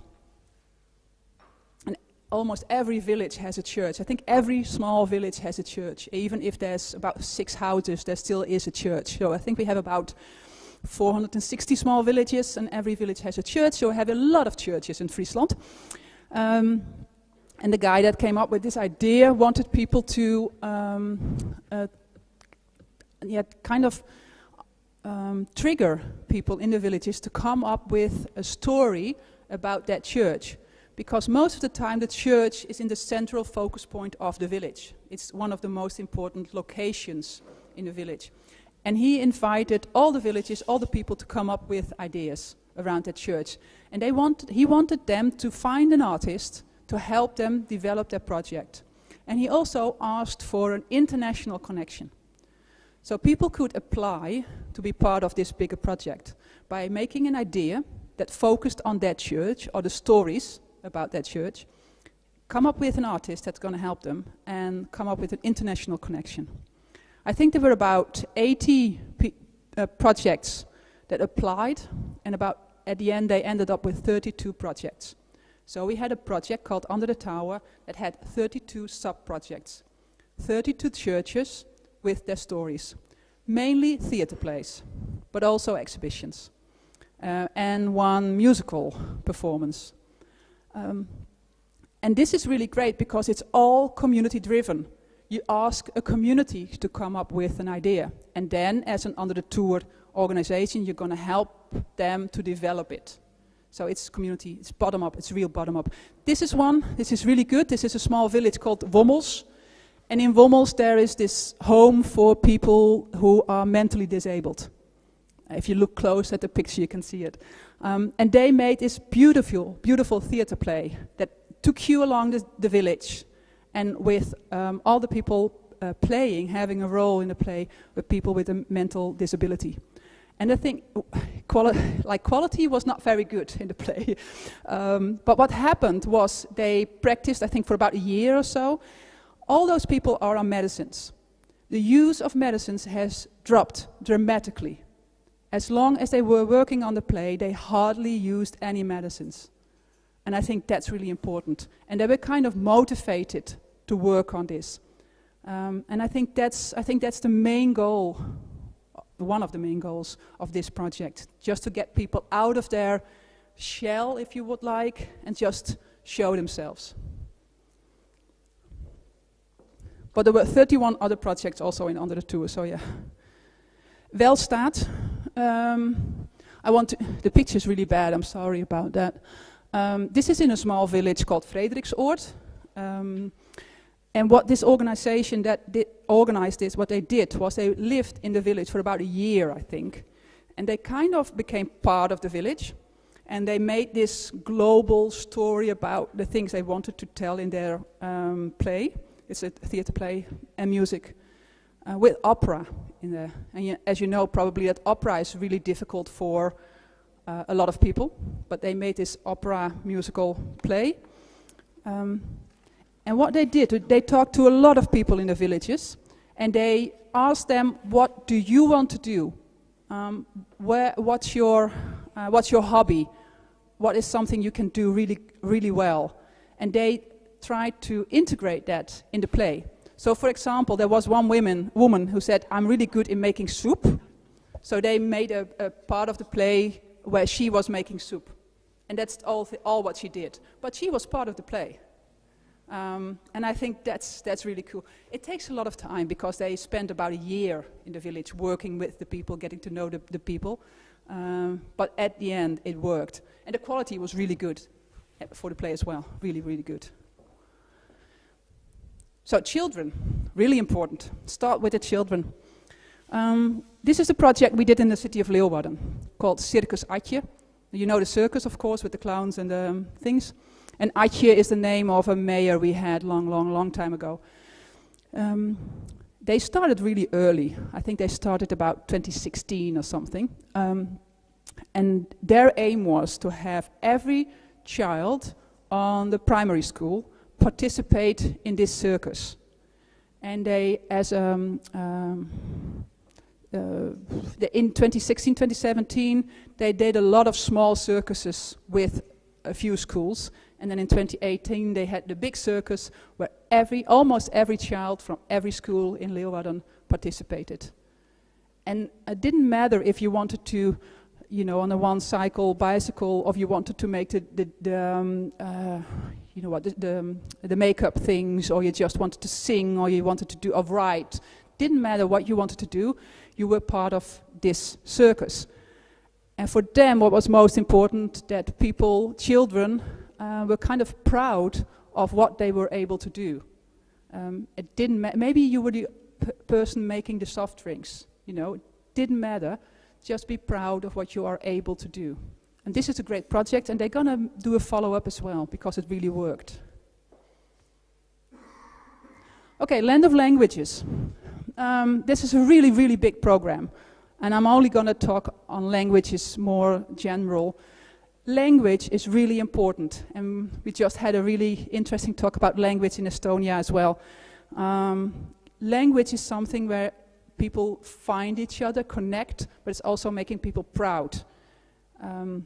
and almost every village has a church. I think every small village has a church. Even if there's about 6 houses, there still is a church. So I think we have about 460 small villages, and every village has a church. So we have a lot of churches in Friesland. And the guy that came up with this idea wanted people to trigger people in the villages to come up with a story about that church. Because most of the time the church is in the central focus point of the village. It's one of the most important locations in the village. And he invited all the villages, all the people to come up with ideas around that church. And he wanted them to find an artist to help them develop their project. And he also asked for an international connection. So people could apply to be part of this bigger project by making an idea that focused on that church or the stories about that church, come up with an artist that's going to help them, and come up with an international connection. I think there were about 80 projects that applied, and at the end they ended up with 32 projects. So we had a project called Under the Tower that had 32 sub-projects, 32 churches with their stories, mainly theater plays, but also exhibitions, and one musical performance. And this is really great because it's all community driven. You ask a community to come up with an idea, and then as an Under the Tour organization, you're going to help them to develop it. So it's community, it's bottom up, it's real bottom up. This is really good. This is a small village called Wommels. And in Wommels there is this home for people who are mentally disabled. If you look close at the picture you can see it. And they made this beautiful, beautiful theater play that took you along the village. And with all the people playing, having a role in the play with people with a mental disability. And I think quality was not very good in the play. But what happened was they practiced, I think, for about a year or so. All those people are on medicines. The use of medicines has dropped dramatically. As long as they were working on the play, they hardly used any medicines. And I think that's really important. And they were kind of motivated to work on this. And I think that's the main goal, one of the main goals of this project, just to get people out of their shell, if you would like, and just show themselves. But there were 31 other projects also in Under the Tour, so yeah. Welstaat. The picture is really bad, I'm sorry about that. This is in a small village called Frederiksoord. And what this organization that organized this, what they did was they lived in the village for about a year, I think. And they kind of became part of the village. And they made this global story about the things they wanted to tell in their play. It's a theater play and music. with opera in there. And as you know, probably that opera is really difficult for a lot of people, but they made this opera musical play. And what they did, they talked to a lot of people in the villages, and they asked them, what do you want to do? What's your hobby? What is something you can do really, really well? And they tried to integrate that in the play. So for example, there was one woman who said, I'm really good in making soup. So they made a part of the play where she was making soup. And that's all what she did. But she was part of the play. And I think that's really cool. It takes a lot of time because they spent about a year in the village working with the people, getting to know the people. But at the end, it worked. And the quality was really good for the play as well. Really, really good. So children, really important. Start with the children. This is a project we did in the city of Leeuwarden called Circus Atje. You know the circus, of course, with the clowns and the things. And Atje is the name of a mayor we had long time ago. They started really early. I think they started about 2016 or something. And their aim was to have every child on the primary school participate in this circus. And they, in 2016, 2017, they did a lot of small circuses with a few schools. And then in 2018, they had the big circus where almost every child from every school in Leeuwarden participated. And it didn't matter if you wanted to, on a one-cycle bicycle, or if you wanted to make the makeup things, or you just wanted to sing, or you wanted to do a ride. Didn't matter what you wanted to do, you were part of this circus. And for them, what was most important, that children, were kind of proud of what they were able to do. It didn't maybe you were the person making the soft drinks, it didn't matter. Just be proud of what you are able to do. And this is a great project, and they're gonna do a follow-up as well, because it really worked. Okay, Land of Languages. This is a really, really big program, and I'm only gonna talk on languages more general. Language is really important, and we just had a really interesting talk about language in Estonia as well. Language is something where people find each other, connect, but it's also making people proud. And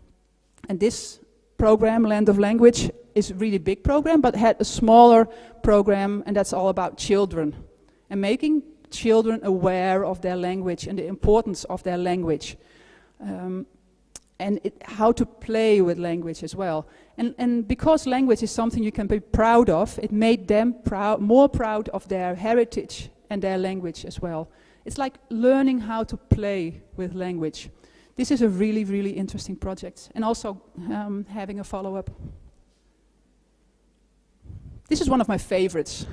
this program, Land of Language, is a really big program, but had a smaller program, and that's all about children. And making children aware of their language and the importance of their language. And how to play with language as well. And because language is something you can be proud of, it made them more proud of their heritage and their language as well. It's like learning how to play with language. This is a really, really interesting project, and also having a follow-up. This is one of my favorites.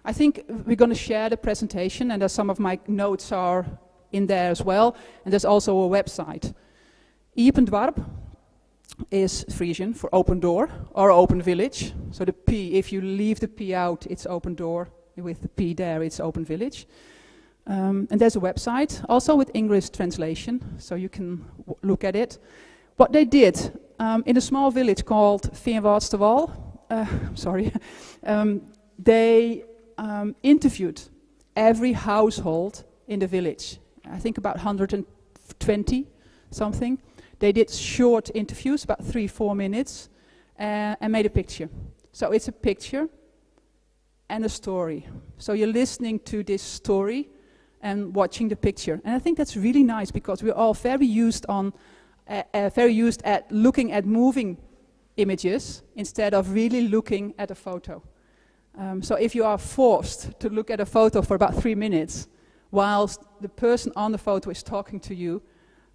I think we're going to share the presentation, and some of my notes are in there as well, and there's also a website. Open Dorp is Frisian for open door or open village. So the P, if you leave the P out, it's open door. With the P there, it's open village. And there's a website, also with English translation, so you can look at it. What they did in a small village called Veenwaardsterwal, they interviewed every household in the village. I think about 120 something. They did short interviews, about 3-4 minutes, and made a picture. So it's a picture and a story. So you're listening to this story and watching the picture. And I think that's really nice, because we're all very used at looking at moving images instead of really looking at a photo. So if you are forced to look at a photo for about 3 minutes, whilst the person on the photo is talking to you,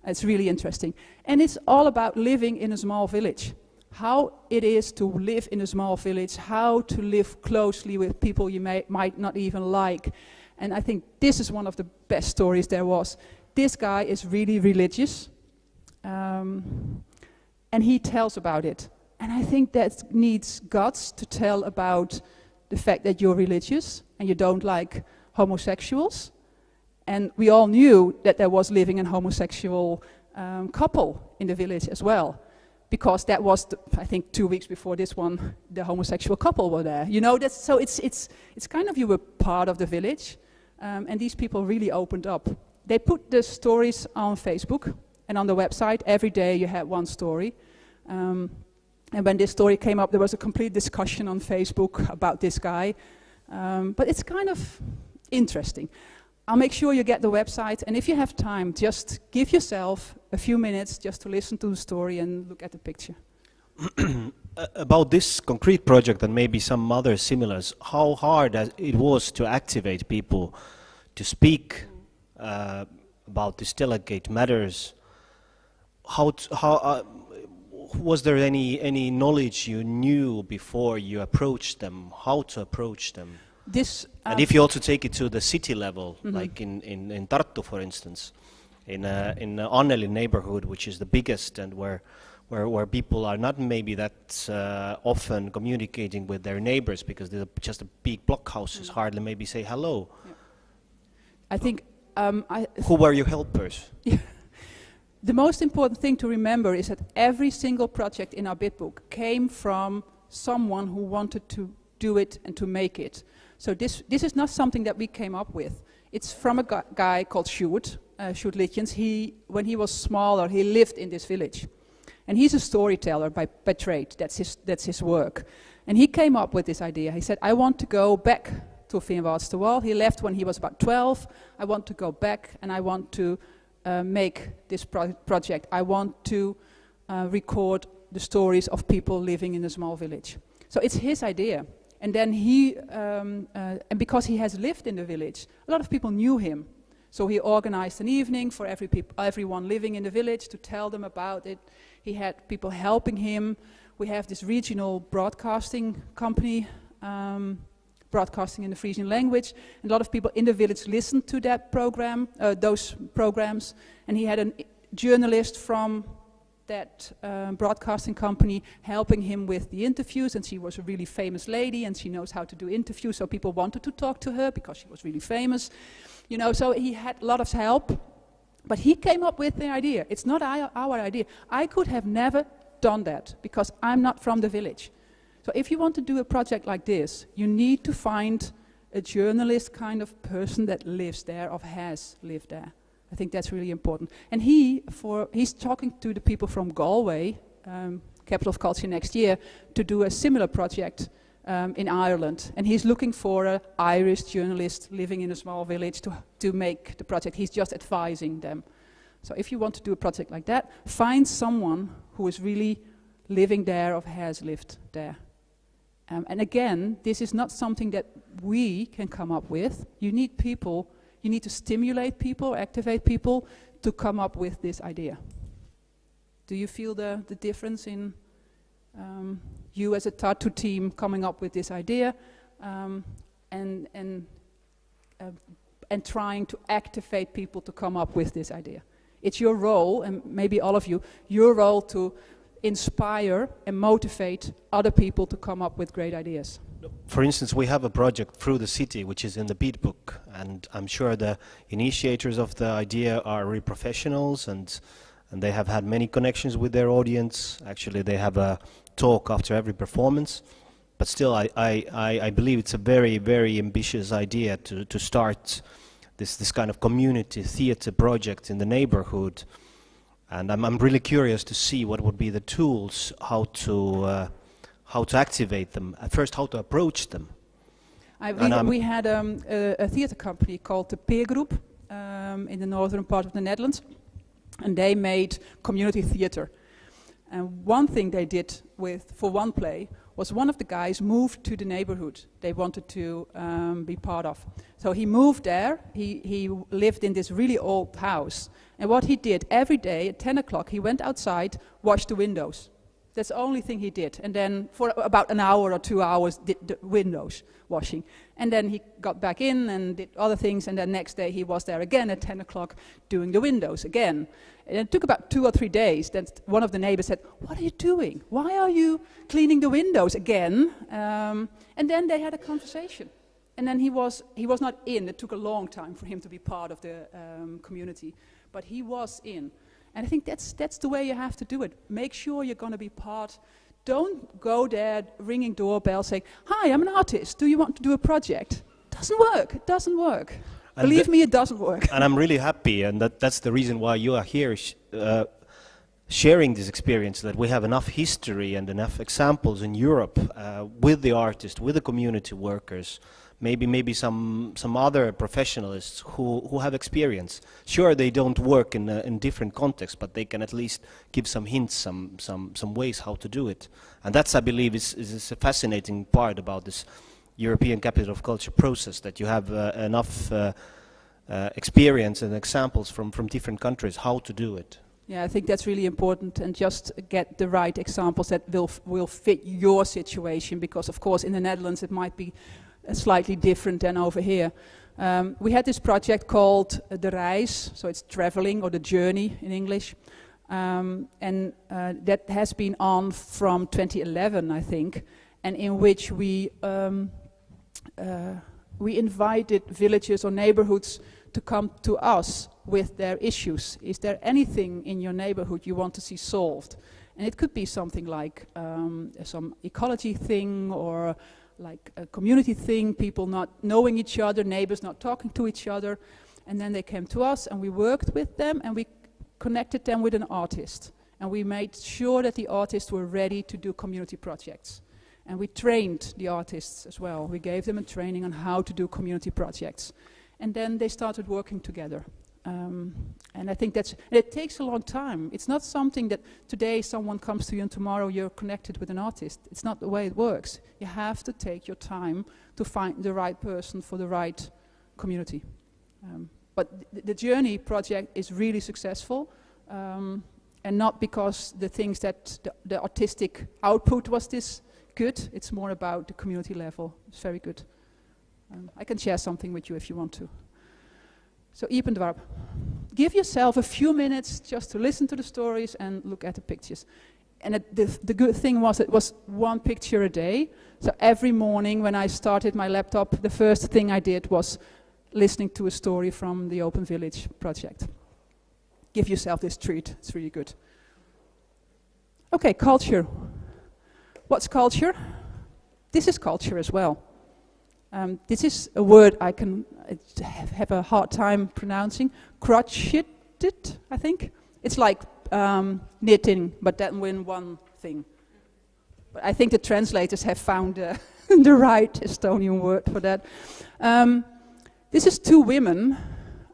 it's really interesting. And it's all about living in a small village. How it is to live in a small village, how to live closely with people you might not even like. And I think this is one of the best stories there was. This guy is really religious, and he tells about it. And I think that needs guts to tell about the fact that you're religious and you don't like homosexuals, and we all knew that there was living a homosexual couple in the village as well, because that was, I think, 2 weeks before this one, the homosexual couple were there. You know, that's, so it's kind of, you were part of the village, and these people really opened up. They put the stories on Facebook and on the website. Every day you had one story. And when this story came up, there was a complete discussion on Facebook about this guy. But it's kind of interesting. I'll make sure you get the website, and if you have time, just give yourself a few minutes just to listen to the story and look at the picture. About this concrete project and maybe some other similars, how hard it was to activate people to speak about these delicate matters? Was there any knowledge you knew before you approached them, how to approach them? And if you also take it to the city level, like in Tartu, for instance, in Anneli neighborhood, which is the biggest and where people are not maybe that often communicating with their neighbors because they're just a big block houses, hardly maybe say hello. Yeah. I think... who were your helpers? The most important thing to remember is that every single project in our bid book came from someone who wanted to do it and to make it. So this is not something that we came up with. It's from a guy called Sjoerd Litjens. When he was smaller, he lived in this village. And he's a storyteller by trade. That's his work. And he came up with this idea. He said, I want to go back to Finwaardsdewal. He left when he was about 12. I want to go back and I want to make this project. I want to record the stories of people living in a small village. So it's his idea. And then and because he has lived in the village, a lot of people knew him. So he organized an evening for everyone living in the village to tell them about it. He had people helping him. We have this regional broadcasting company, broadcasting in the Frisian language. And a lot of people in the village listened to that program, those programs. And he had a journalist from that broadcasting company helping him with the interviews, and she was a really famous lady and she knows how to do interviews, so people wanted to talk to her because she was really famous, you know. So he had a lot of help, but he came up with the idea. It's not our idea. I could have never done that because I'm not from the village. So if you want to do a project like this, you need to find a journalist kind of person that lives there or has lived there. I think that's really important. And he's talking to the people from Galway, capital of culture next year, to do a similar project in Ireland. And he's looking for an Irish journalist living in a small village to make the project. He's just advising them. So if you want to do a project like that, find someone who is really living there or has lived there. And again, this is not something that we can come up with. You need people. You need to stimulate people, activate people to come up with this idea. Do you feel the difference in you as a Tartu team coming up with this idea and trying to activate people to come up with this idea? It's your role, and maybe all of you, your role to inspire and motivate other people to come up with great ideas. For instance, we have a project through the city which is in the bid book, and I'm sure the initiators of the idea are really professionals and they have had many connections with their audience. Actually, they have a talk after every performance, but still I believe it's a very, very ambitious idea to start this kind of community theater project in the neighborhood. And I'm really curious to see what would be the tools, how to activate them, at first how to approach them. We had a theater company called the Peer Group in the northern part of the Netherlands, and they made community theater. And one thing they did for one play was one of the guys moved to the neighborhood they wanted to be part of. So he moved there, he lived in this really old house, and what he did every day at 10 o'clock, he went outside, washed the windows. That's the only thing he did. And then for about an hour or 2 hours did the windows washing. And then he got back in and did other things, and then next day he was there again at 10 o'clock doing the windows again. And it took about 2 or 3 days. Then one of the neighbors said, "What are you doing? Why are you cleaning the windows again?" And then they had a conversation. And then he was not in. It took a long time for him to be part of the community, but he was in. And I think that's the way you have to do it. Make sure you're going to be part. Don't go there ringing doorbell saying, "Hi, I'm an artist. Do you want to do a project?" Doesn't work. It doesn't work. And Believe me, it doesn't work. And I'm really happy, and that's the reason why you are here sharing this experience, that we have enough history and enough examples in Europe with the artists, with the community workers, maybe some other professionals who have experience. Sure, they don't work in different contexts, but they can at least give some hints, some ways how to do it. And that's, I believe, is a fascinating part about this European Capital of Culture process, that you have enough experience and examples from different countries how to do it. Yeah, I think that's really important, and just get the right examples that will fit your situation, because of course in the Netherlands it might be slightly different than over here. We had this project called the reis, so it's traveling or the journey in English, and that has been on from 2011, I think, and in which we invited villages or neighborhoods to come to us with their issues. Is there anything in your neighborhood you want to see solved? And it could be something like some ecology thing, or like a community thing, people not knowing each other, neighbors not talking to each other. And then they came to us and we worked with them and we connected them with an artist. And we made sure that the artists were ready to do community projects. And we trained the artists as well. We gave them a training on how to do community projects. And then they started working together. And I think it takes a long time. It's not something that today someone comes to you and tomorrow you're connected with an artist. It's not the way it works. You have to take your time to find the right person for the right community. But the Journey project is really successful, and not because the things that the artistic output was this good. It's more about the community level. It's very good. I can share something with you if you want to. So Ipendwarp, give yourself a few minutes just to listen to the stories and look at the pictures. And the good thing was it was one picture a day. So every morning when I started my laptop, the first thing I did was listening to a story from the Open Village project. Give yourself this treat, it's really good. Okay, culture. What's culture? This is culture as well. This is a word I can have a hard time pronouncing. Krotschitit, I think. It's like knitting, but then in one thing. But I think the translators have found the right Estonian word for that. This is two women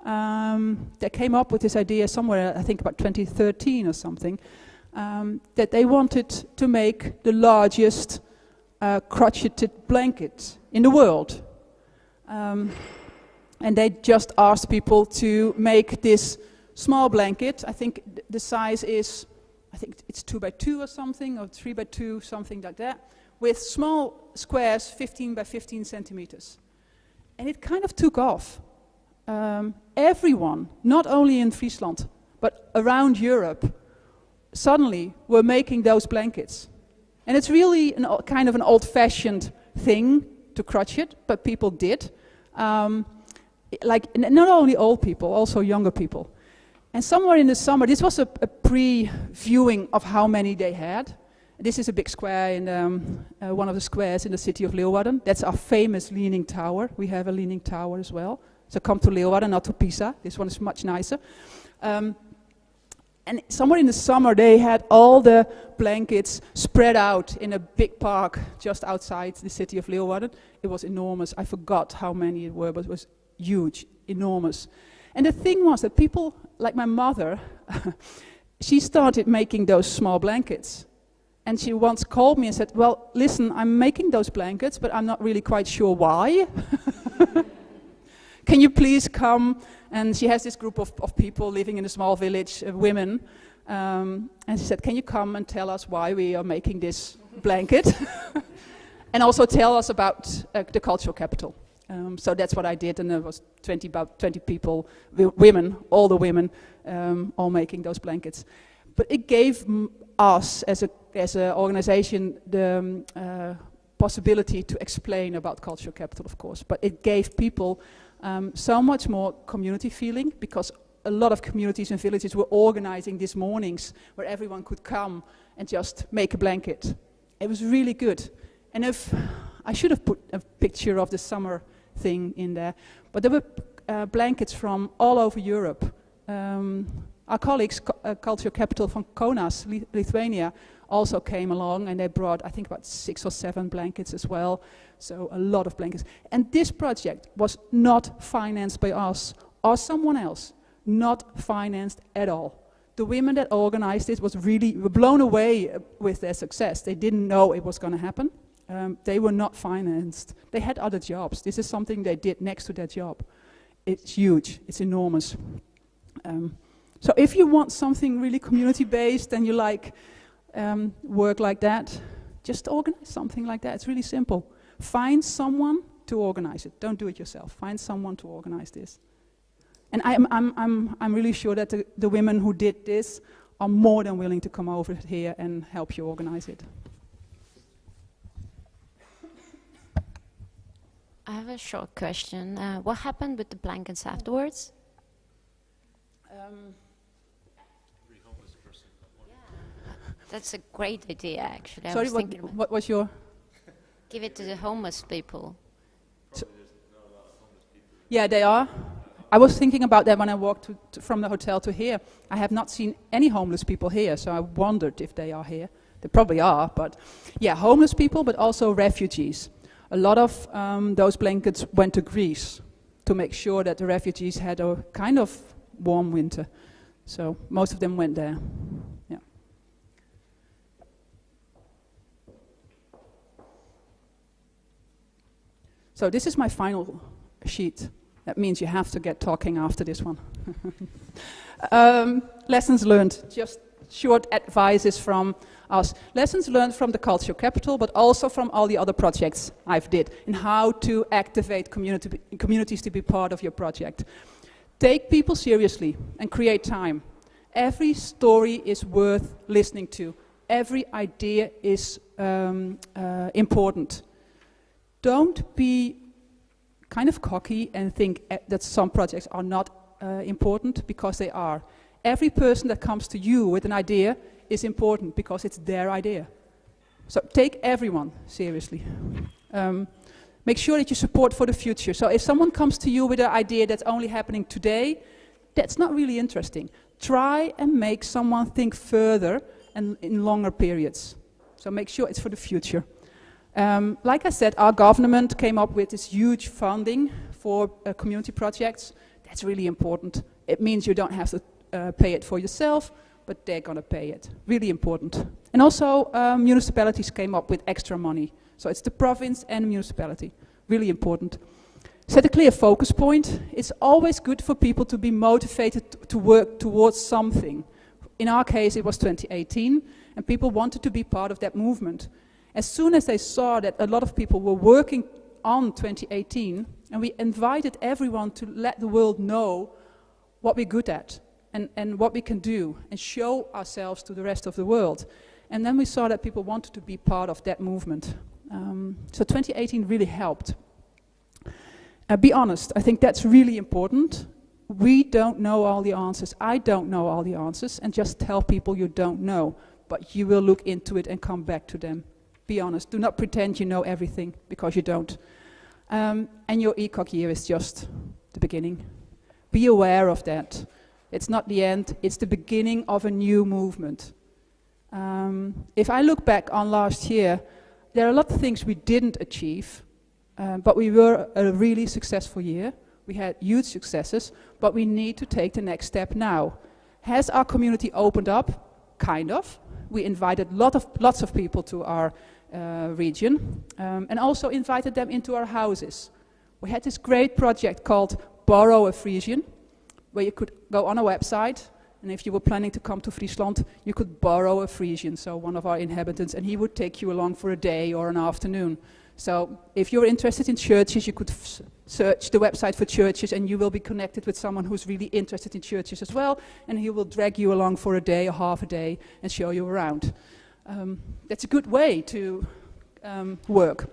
that came up with this idea somewhere, I think about 2013 or something, that they wanted to make the largest crocheted blanket in the world. And they just asked people to make this small blanket. I think the size is, I think it's 2 by 2 or something, or 3 by 2, something like that, with small squares, 15 by 15 centimeters. And it kind of took off. Everyone, not only in Friesland, but around Europe, suddenly were making those blankets. And it's really kind of an old-fashioned thing to crochet, but people did. Like not only old people, also younger people. And somewhere in the summer, this was a pre-viewing of how many they had. This is a big square in one of the squares in the city of Leeuwarden. That's our famous leaning tower. We have a leaning tower as well. So come to Leeuwarden, not to Pisa. This one is much nicer. And somewhere in the summer, they had all the blankets spread out in a big park just outside the city of Leeuwarden. It was enormous. I forgot how many it were, but it was huge, enormous. And the thing was that people, like my mother, she started making those small blankets. And she once called me and said, well, listen, I'm making those blankets, but I'm not really quite sure why. Can you please come? And she has this group of people living in a small village, women. And she said, can you come and tell us why we are making this blanket? And also tell us about the cultural capital. So that's what I did, and there was about 20 people, women, all the women, all making those blankets. But it gave us, as an organization, the possibility to explain about cultural capital, of course, but it gave people so much more community feeling, because a lot of communities and villages were organizing these mornings where everyone could come and just make a blanket. It was really good. And if I should have put a picture of the summer thing in there, but there were blankets from all over Europe. Our colleagues, Cultural Capital from Kaunas, Lithuania, also came along, and they brought, I think, about 6 or 7 blankets as well. So a lot of blankets. And this project was not financed by us or someone else. Not financed at all. The women that organized it were blown away with their success. They didn't know it was going to happen. They were not financed. They had other jobs. This is something they did next to their job. It's huge. It's enormous. So if you want something really community-based and you like work like that, just organize something like that. It's really simple. Find someone to organize it. Don't do it yourself. Find someone to organize this. And I'm really sure that the women who did this are more than willing to come over here and help you organize it. I have a short question. What happened with the blankets afterwards? That's a great idea, actually. Sorry, what was your... Give it to the homeless people. Yeah, they are. I was thinking about that when I walked from the hotel to here. I have not seen any homeless people here, so I wondered if they are here. They probably are, but yeah, homeless people, but also refugees. A lot of those blankets went to Greece to make sure that the refugees had a kind of warm winter. So most of them went there. Yeah. So this is my final sheet. That means you have to get talking after this one. Lessons learned, just short advices from us. Lessons learned from the Cultural Capital, but also from all the other projects I've did, in how to activate communities to be part of your project. Take people seriously and create time. Every story is worth listening to. Every idea is important. Don't be kind of cocky and think that some projects are not important, because they are. Every person that comes to you with an idea is important because it's their idea. So take everyone seriously. Make sure that you support for the future. So if someone comes to you with an idea that's only happening today, that's not really interesting. Try and make someone think further and in longer periods. So make sure it's for the future. Like I said, our government came up with this huge funding for community projects. That's really important. It means you don't have to pay it for yourself, but they're going to pay it. Really important. And also municipalities came up with extra money. So it's the province and municipality. Really important. Set a clear focus point. It's always good for people to be motivated to work towards something. In our case, it was 2018, and people wanted to be part of that movement. As soon as they saw that a lot of people were working on 2018, and we invited everyone to let the world know what we're good at and what we can do, and show ourselves to the rest of the world. And then we saw that people wanted to be part of that movement. So 2018 really helped. Be honest, I think that's really important. We don't know all the answers. I don't know all the answers, and just tell people you don't know, but you will look into it and come back to them. Be honest. Do not pretend you know everything, because you don't. And your ECOG year is just the beginning. Be aware of that. It's not the end, it's the beginning of a new movement. If I look back on last year, there are a lot of things we didn't achieve, but we were a really successful year. We had huge successes, but we need to take the next step now. Has our community opened up? Kind of. We invited lots of people to our region, and also invited them into our houses. We had this great project called Borrow a Frisian, where you could go on a website, and if you were planning to come to Friesland, you could borrow a Frisian, so one of our inhabitants, and he would take you along for a day or an afternoon. So if you're interested in churches, you could search the website for churches, and you will be connected with someone who's really interested in churches as well, and he will drag you along for a day or half a day and show you around. That's a good way to work.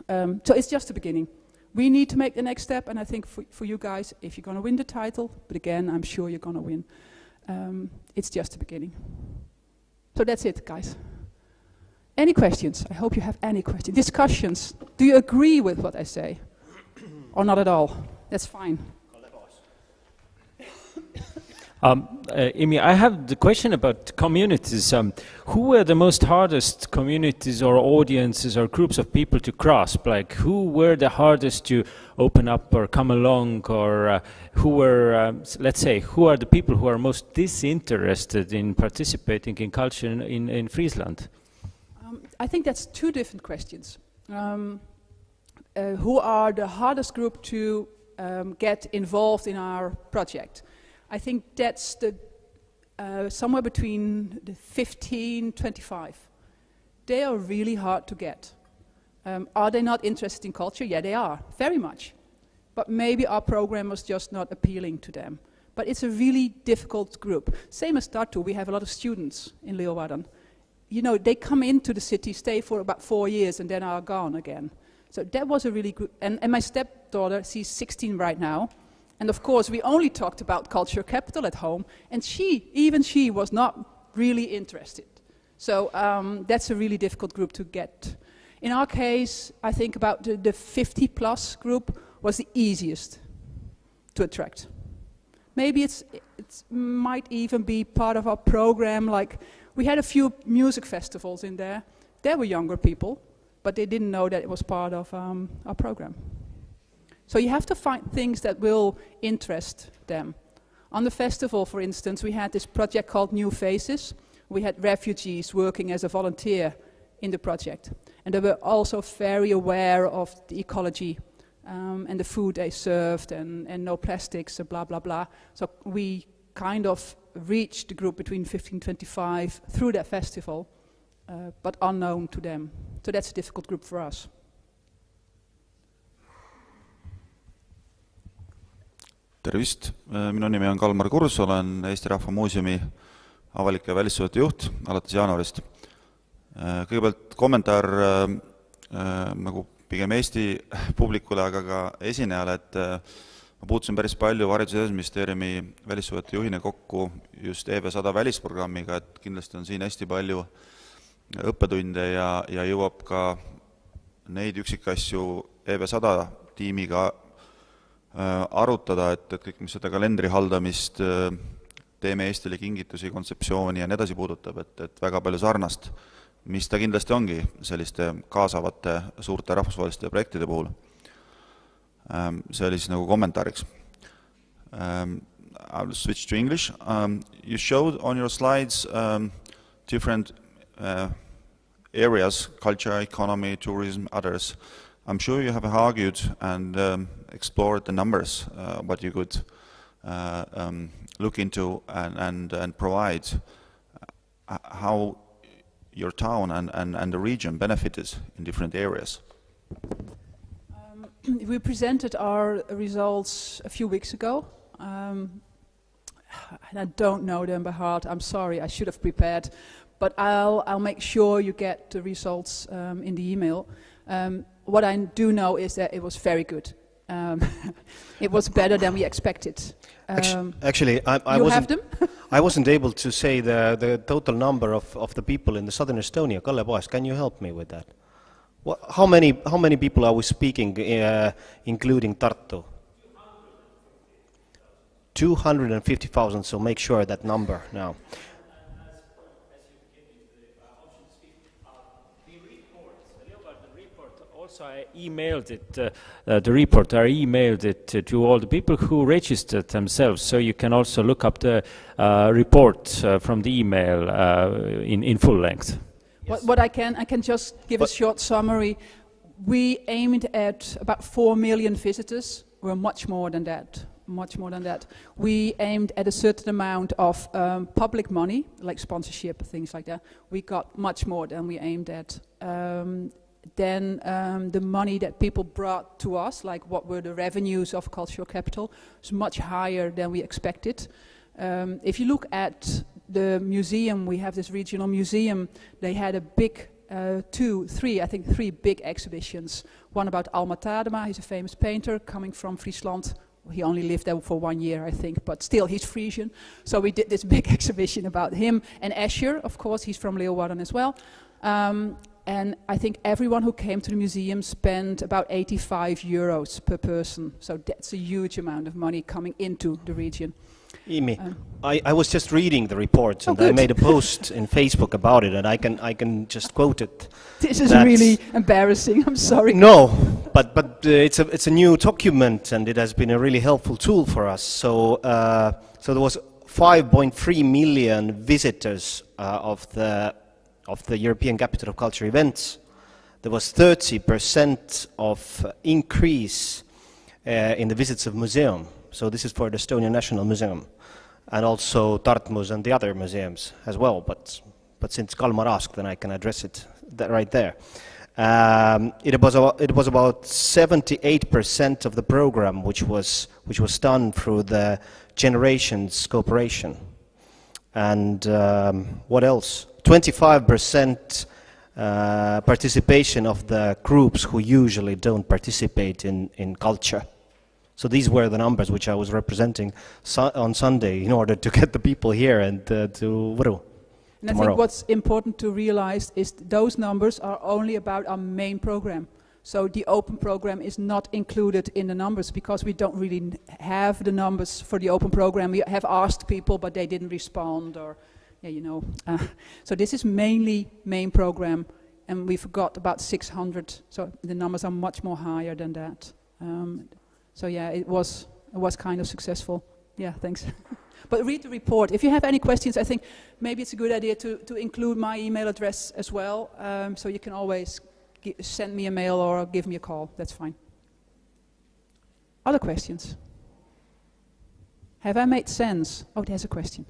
So it's just the beginning. We need to make the next step, and I think for you guys, if you're going to win the title, but again, I'm sure you're going to win, it's just the beginning. So that's it, guys. Any questions? I hope you have any questions. Discussions. Do you agree with what I say? Or not at all? That's fine. Immie, I have the question about communities. Who were the most hardest communities or audiences or groups of people to grasp? Like, who were the hardest to open up or come along, or who were, let's say, who are the people who are most disinterested in participating in culture in Friesland? I think that's two different questions. Who are the hardest group to get involved in our project? I think that's the somewhere between the 15, 25. They are really hard to get. Are they not interested in culture? Yeah, they are, very much. But maybe our program was just not appealing to them. But it's a really difficult group. Same as Tartu, we have a lot of students in Leeuwarden. You know, they come into the city, stay for about 4 years, and then are gone again. So that was a really good, and my stepdaughter, she's 16 right now. And of course, we only talked about cultural capital at home, and even she was not really interested. So that's a really difficult group to get. In our case, I think about the 50-plus group was the easiest to attract. Maybe it might even be part of our program. Like, we had a few music festivals in there. There were younger people, but they didn't know that it was part of our program. So you have to find things that will interest them. On the festival, for instance, we had this project called New Faces. We had refugees working as a volunteer in the project. And they were also very aware of the ecology and the food they served and no plastics, blah, blah, blah. So we kind of reached the group between 15 and 25 through that festival, but unknown to them. So that's a difficult group for us. Tervist, minu nimi on Kalmar Kurs, olen Eesti Rahva Muuseumi avalike välissuhete juht alates jaanuarist. Kõigepealt kommentaar nagu pigem Eesti publikule, aga ka esinejale, et ma puutusin päris palju Haridus- ja Teadusministeeriumi välissuhete juhina kokku just EV100 välisprogrammiga, et kindlasti on siin hästi palju õppetunde ja jõuab ka neid üksikasju EV100 tiimiga arutada, et kõik, mis seda kalendri haldamist, teeme Eestile kingitusi, kontseptsiooni ja nii edasi puudutab, et väga palju sarnast, mis ta kindlasti ongi selliste kaasavate suurte rahvusvaheliste projektide puhul. See oli siis nagu kommentaariks. I'll switch to English. You showed on your slides different areas, culture, economy, tourism, others. I'm sure you have argued and explored the numbers, what you could look into and provide, how your town and the region benefited in different areas. We presented our results a few weeks ago. And I don't know them by heart. I'm sorry, I should have prepared. But I'll make sure you get the results in the email. What I do know is that it was very good. It was better than we expected. Actually, I wasn't able to say the total number of the people in the southern Estonia. Kalle Paas, can you help me with that? How many people are we speaking, including Tartu? 250,000, so make sure that number now. I emailed it, the report, I emailed it to all the people who registered themselves, so you can also look up the report from the email in full length. Yes. What I can just give a short summary. We aimed at about 4 million visitors. We're much more than that. We aimed at a certain amount of public money, like sponsorship, things like that. We got much more than we aimed at. Then the money that people brought to us, like what were the revenues of cultural capital, was much higher than we expected. If you look at the museum, we have this regional museum, they had a big three big exhibitions. One about Alma Tadema, he's a famous painter coming from Friesland. He only lived there for 1 year, I think, but still he's Frisian. So we did this big exhibition about him. And Escher, of course, he's from Leeuwarden as well. And I think everyone who came to the museum spent about 85 euros per person. So that's a huge amount of money coming into the region. Immie, I was just reading the report, and I made a post in Facebook about it, and I can just quote it. This is really embarrassing. I'm sorry. No, but it's a new document, and it has been a really helpful tool for us. So so there was 5.3 million visitors of the European Capital of Culture events. There was 30% of increase in the visits of museum. So this is for the Estonian National Museum, and also Tartus and the other museums as well. But since Kalmar asked, then I can address it right there. It was about 78% of the program which was done through the Generations cooperation. And what else? 25% participation of the groups who usually don't participate in culture. So these were the numbers which I was representing on Sunday in order to get the people here and to Võru. And I think what's important to realize is those numbers are only about our main program. So the open program is not included in the numbers because we don't really have the numbers for the open program. We have asked people, but they didn't respond, or yeah, you know. So this is mainly main program, and we forgot about 600. So the numbers are much more higher than that. So yeah, it was kind of successful. Yeah, thanks. But read the report. If you have any questions, I think maybe it's a good idea to include my email address as well. So you can always send me a mail or give me a call. That's fine. Other questions? Have I made sense? Oh, there's a question.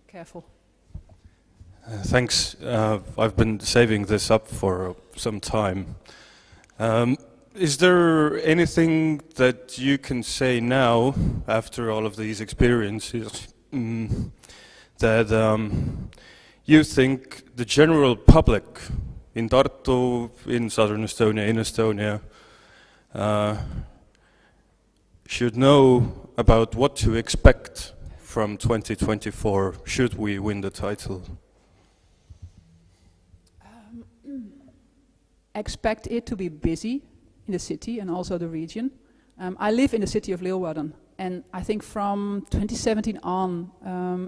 Careful. Thanks. I've been saving this up for some time. Is there anything that you can say now, after all of these experiences, that you think the general public in Tartu, in southern Estonia, in Estonia, should know about what to expect from 2024, should we win the title? Expect it to be busy in the city and also the region. I live in the city of Leeuwarden, and I think from 2017 on,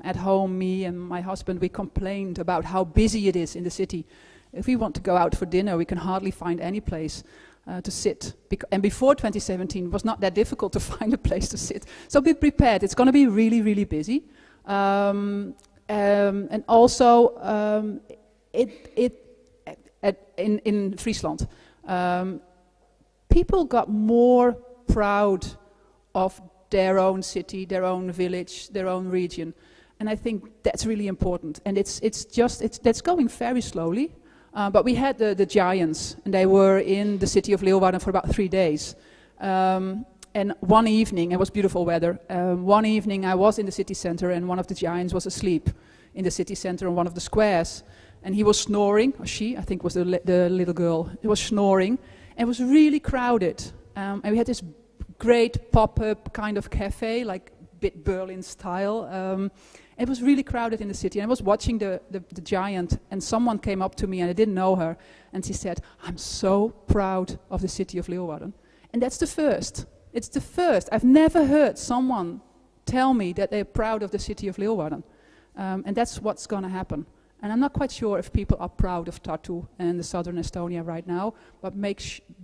at home, me and my husband, we complained about how busy it is in the city. If we want to go out for dinner, we can hardly find any place to sit. And before 2017, it was not that difficult to find a place to sit. So be prepared. It's going to be really, really busy. And also, in Friesland, people got more proud of their own city, their own village, their own region, and I think that's really important. And that's going very slowly. But we had the giants, and they were in the city of Leeuwarden for about 3 days. And one evening, it was beautiful weather. One evening, I was in the city center, and one of the giants was asleep in the city center on one of the squares. And he was snoring, or she, I think was the little girl, he was snoring. And it was really crowded. And we had this great pop-up kind of cafe, like bit Berlin style. It was really crowded in the city. And I was watching the giant, and someone came up to me, and I didn't know her. And she said, "I'm so proud of the city of Leeuwarden." And that's the first. It's the first. I've never heard someone tell me that they're proud of the city of Leeuwarden. And that's what's going to happen. And I'm not quite sure if people are proud of Tartu and the southern Estonia right now, but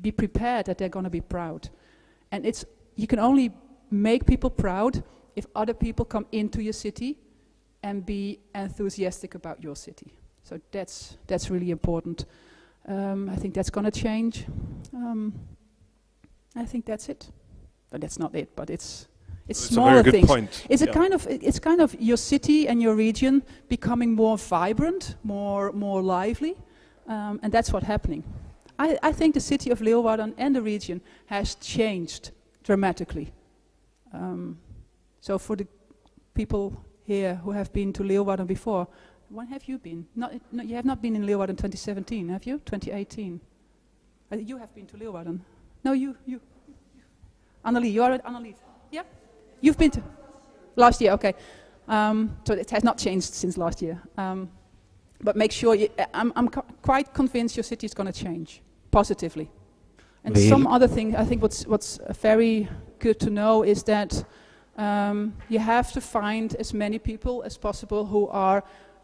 be prepared that they're going to be proud. And you can only make people proud if other people come into your city and be enthusiastic about your city. So that's really important. I think that's going to change. I think that's it. But that's not it, but it's smaller things. Point. It's kind of your city and your region becoming more vibrant, more lively, and that's what's happening. I think the city of Leeuwarden and the region has changed dramatically. So for the people here who have been to Leeuwarden before, When have you been? No, you have not been in Leeuwarden 2017, have you? 2018. You have been to Leeuwarden. No, you. Annelie, you are at Annelie. Yeah? You've been to... Last year, okay. So it has not changed since last year. But make sure, I'm quite convinced your city is going to change, positively. And Really? some other thing, I think what's very good to know is that you have to find as many people as possible who are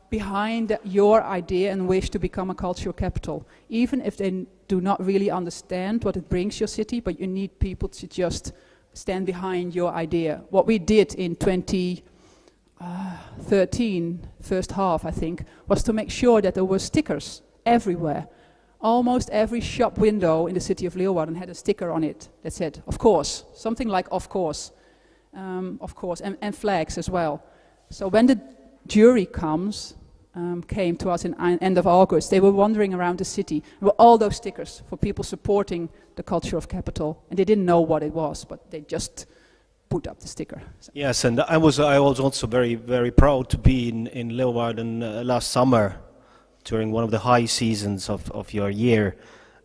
behind your idea and wish to become a cultural capital. Even if they do not really understand what it brings your city, but you need people to just stand behind your idea. What we did in 2013, first half I think, was to make sure that there were stickers everywhere. Almost every shop window in the city of Leeuwarden had a sticker on it that said, of course, something like of course, and flags as well. So when the jury came to us in end of August, they were wandering around the city. There were all those stickers for people supporting the culture of capital, and they didn't know what it was, but they just put up the sticker. So. Yes, and I was also very, very proud to be in Leeuwarden last summer during one of the high seasons of your year,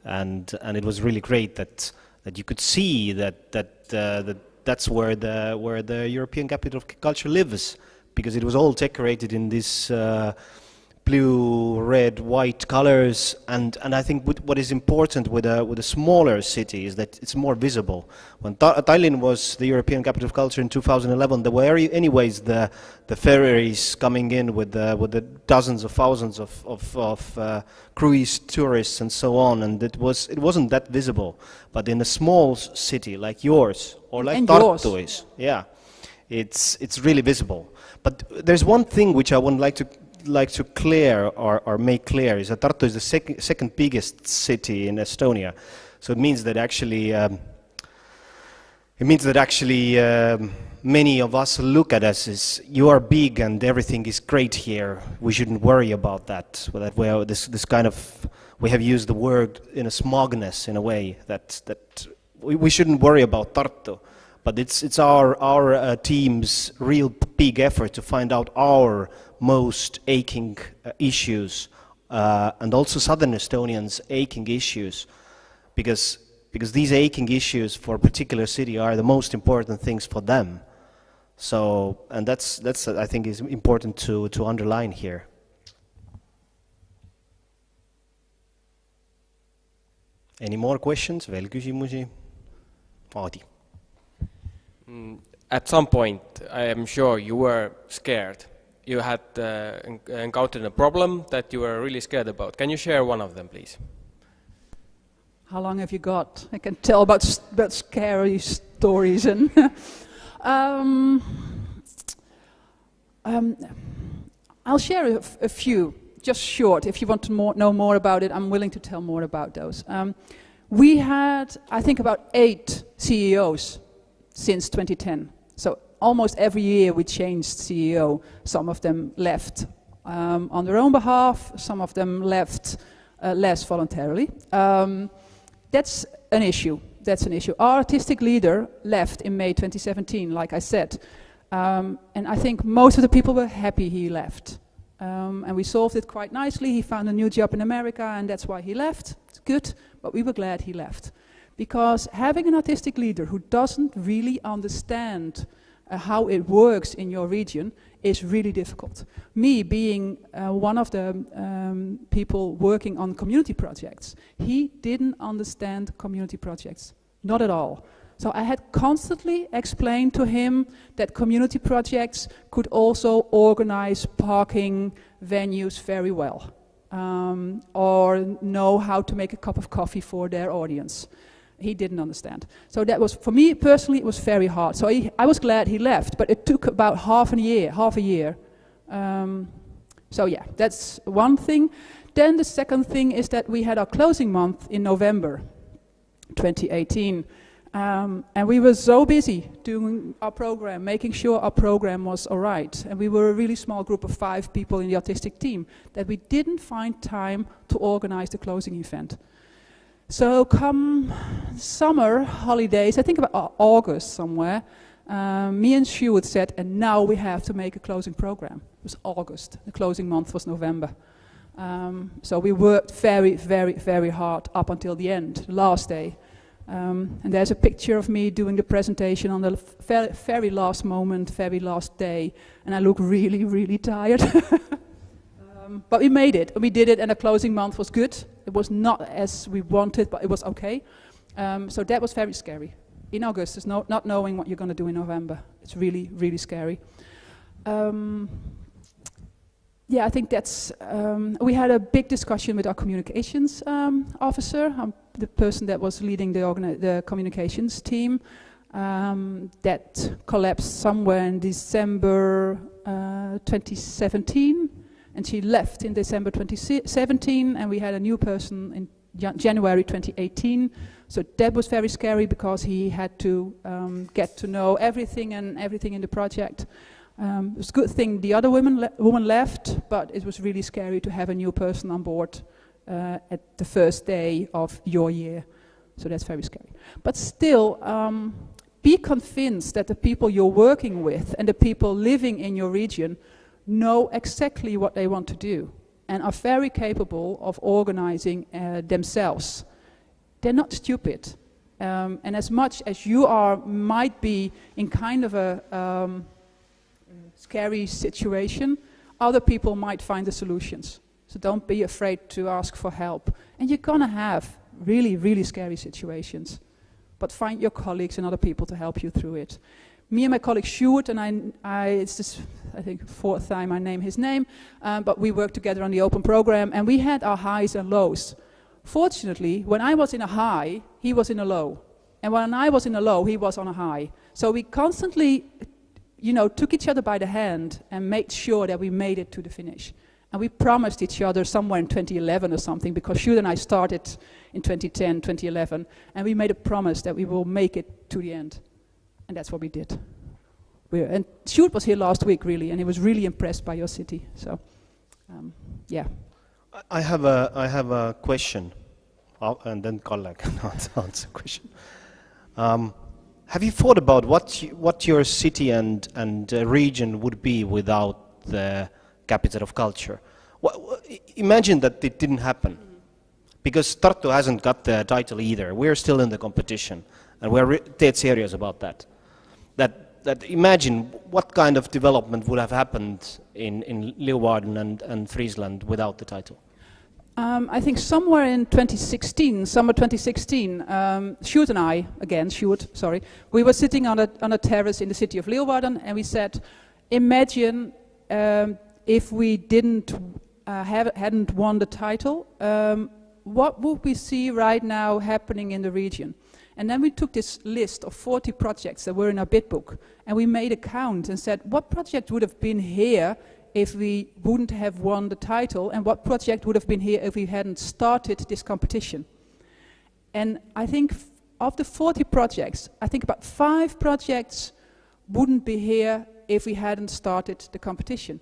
and it was really great that you could see that's where the European capital of culture lives, because it was all decorated in this blue, red, white colors, and I think what is important with a smaller city is that it's more visible. When Tallinn was the European capital of culture in 2011, there were anyways the ferries coming in with the dozens of thousands of cruise tourists and so on, and it wasn't that visible. But in a small city like yours or like Tartu is, yeah, it's really visible. But there's one thing which I would like to clear or make clear is that Tartu is the second biggest city in Estonia. So it means that actually many of us look at us as you are big and everything is great here. We shouldn't worry about that. That we have used the word in a smugness in a way that we shouldn't worry about Tartu. But it's our team's real big effort to find out our most aching issues, and also Southern Estonians' aching issues, because these aching issues for a particular city are the most important things for them. So, and that's I think is important to underline here. Any more questions? Veel küsimusi? Aadi. At some point, I am sure you were scared. You had encountered a problem that you were really scared about. Can you share one of them, please? How long have you got? I can tell about scary stories. And I'll share a few, just short. If you want to know more about it, I'm willing to tell more about those. We had, I think, about 8 CEOs since 2010. So almost every year we changed CEO. Some of them left on their own behalf, some of them left less voluntarily. That's an issue. Our artistic leader left in May 2017, like I said. And I think most of the people were happy he left. And we solved it quite nicely. He found a new job in America, and that's why he left. It's good, but we were glad he left. Because having an artistic leader who doesn't really understand how it works in your region is really difficult. Me being one of the people working on community projects, he didn't understand community projects, not at all. So I had constantly explained to him that community projects could also organize parking venues very well, or know how to make a cup of coffee for their audience. He didn't understand. So that was, for me personally, it was very hard. So I was glad he left, but it took about half a year. So yeah, that's one thing. Then the second thing is that we had our closing month in November 2018. And we were so busy doing our program, making sure our program was all right. And we were a really small group of 5 people in the artistic team that we didn't find time to organize the closing event. So come summer holidays, I think about August somewhere, me and Sjoerd said, and now we have to make a closing program. It was August. The closing month was November. So we worked very, very, very hard up until the end, the last day. And there's a picture of me doing the presentation on the very last moment, very last day, and I look really, really tired. But we made it, and we did it, and the closing month was good. It was not as we wanted, but it was okay. So that was very scary. In August, it's not knowing what you're going to do in November. It's really, really scary. Yeah, I think that's, we had a big discussion with our communications officer, the person that was leading the communications team. That collapsed somewhere in December 2017, and she left in December 2017, and we had a new person in January 2018. So that was very scary because he had to get to know everything in the project. It was a good thing the other woman left, but it was really scary to have a new person on board at the first day of your year. So that's very scary. But still, be convinced that the people you're working with and the people living in your region know exactly what they want to do and are very capable of organizing themselves. They're not stupid. And as much as you might be in kind of a scary situation, other people might find the solutions. So don't be afraid to ask for help. And you're gonna have really, really scary situations. But find your colleagues and other people to help you through it. Me and my colleague Sjoerd, and it's this, I think, fourth time I name his name, but we worked together on the open program, and we had our highs and lows. Fortunately, when I was in a high, he was in a low. And when I was in a low, he was on a high. So we constantly, took each other by the hand and made sure that we made it to the finish. And we promised each other somewhere in 2011 or something, because Sjoerd and I started in 2010, 2011, and we made a promise that we will make it to the end. And that's what we did. And Sjoerd was here last week, really, and he was really impressed by your city. So, yeah. I have a question, and then Kalle can answer the question. Have you thought about what your city and region would be without the capital of culture? Imagine that it didn't happen, because Tartu hasn't got the title either. We're still in the competition, and we're dead serious about that. That imagine what kind of development would have happened in Leeuwarden and Friesland without the title. I think somewhere in 2016, summer 2016, Sjoerd and I, again, Sjoerd, we were sitting on a terrace in the city of Leeuwarden, and we said, imagine if we hadn't won the title, what would we see right now happening in the region? And then we took this list of 40 projects that were in our bid book, and we made a count and said, what project would have been here if we wouldn't have won the title, and what project would have been here if we hadn't started this competition? And I think of the 40 projects, I think about 5 projects wouldn't be here if we hadn't started the competition.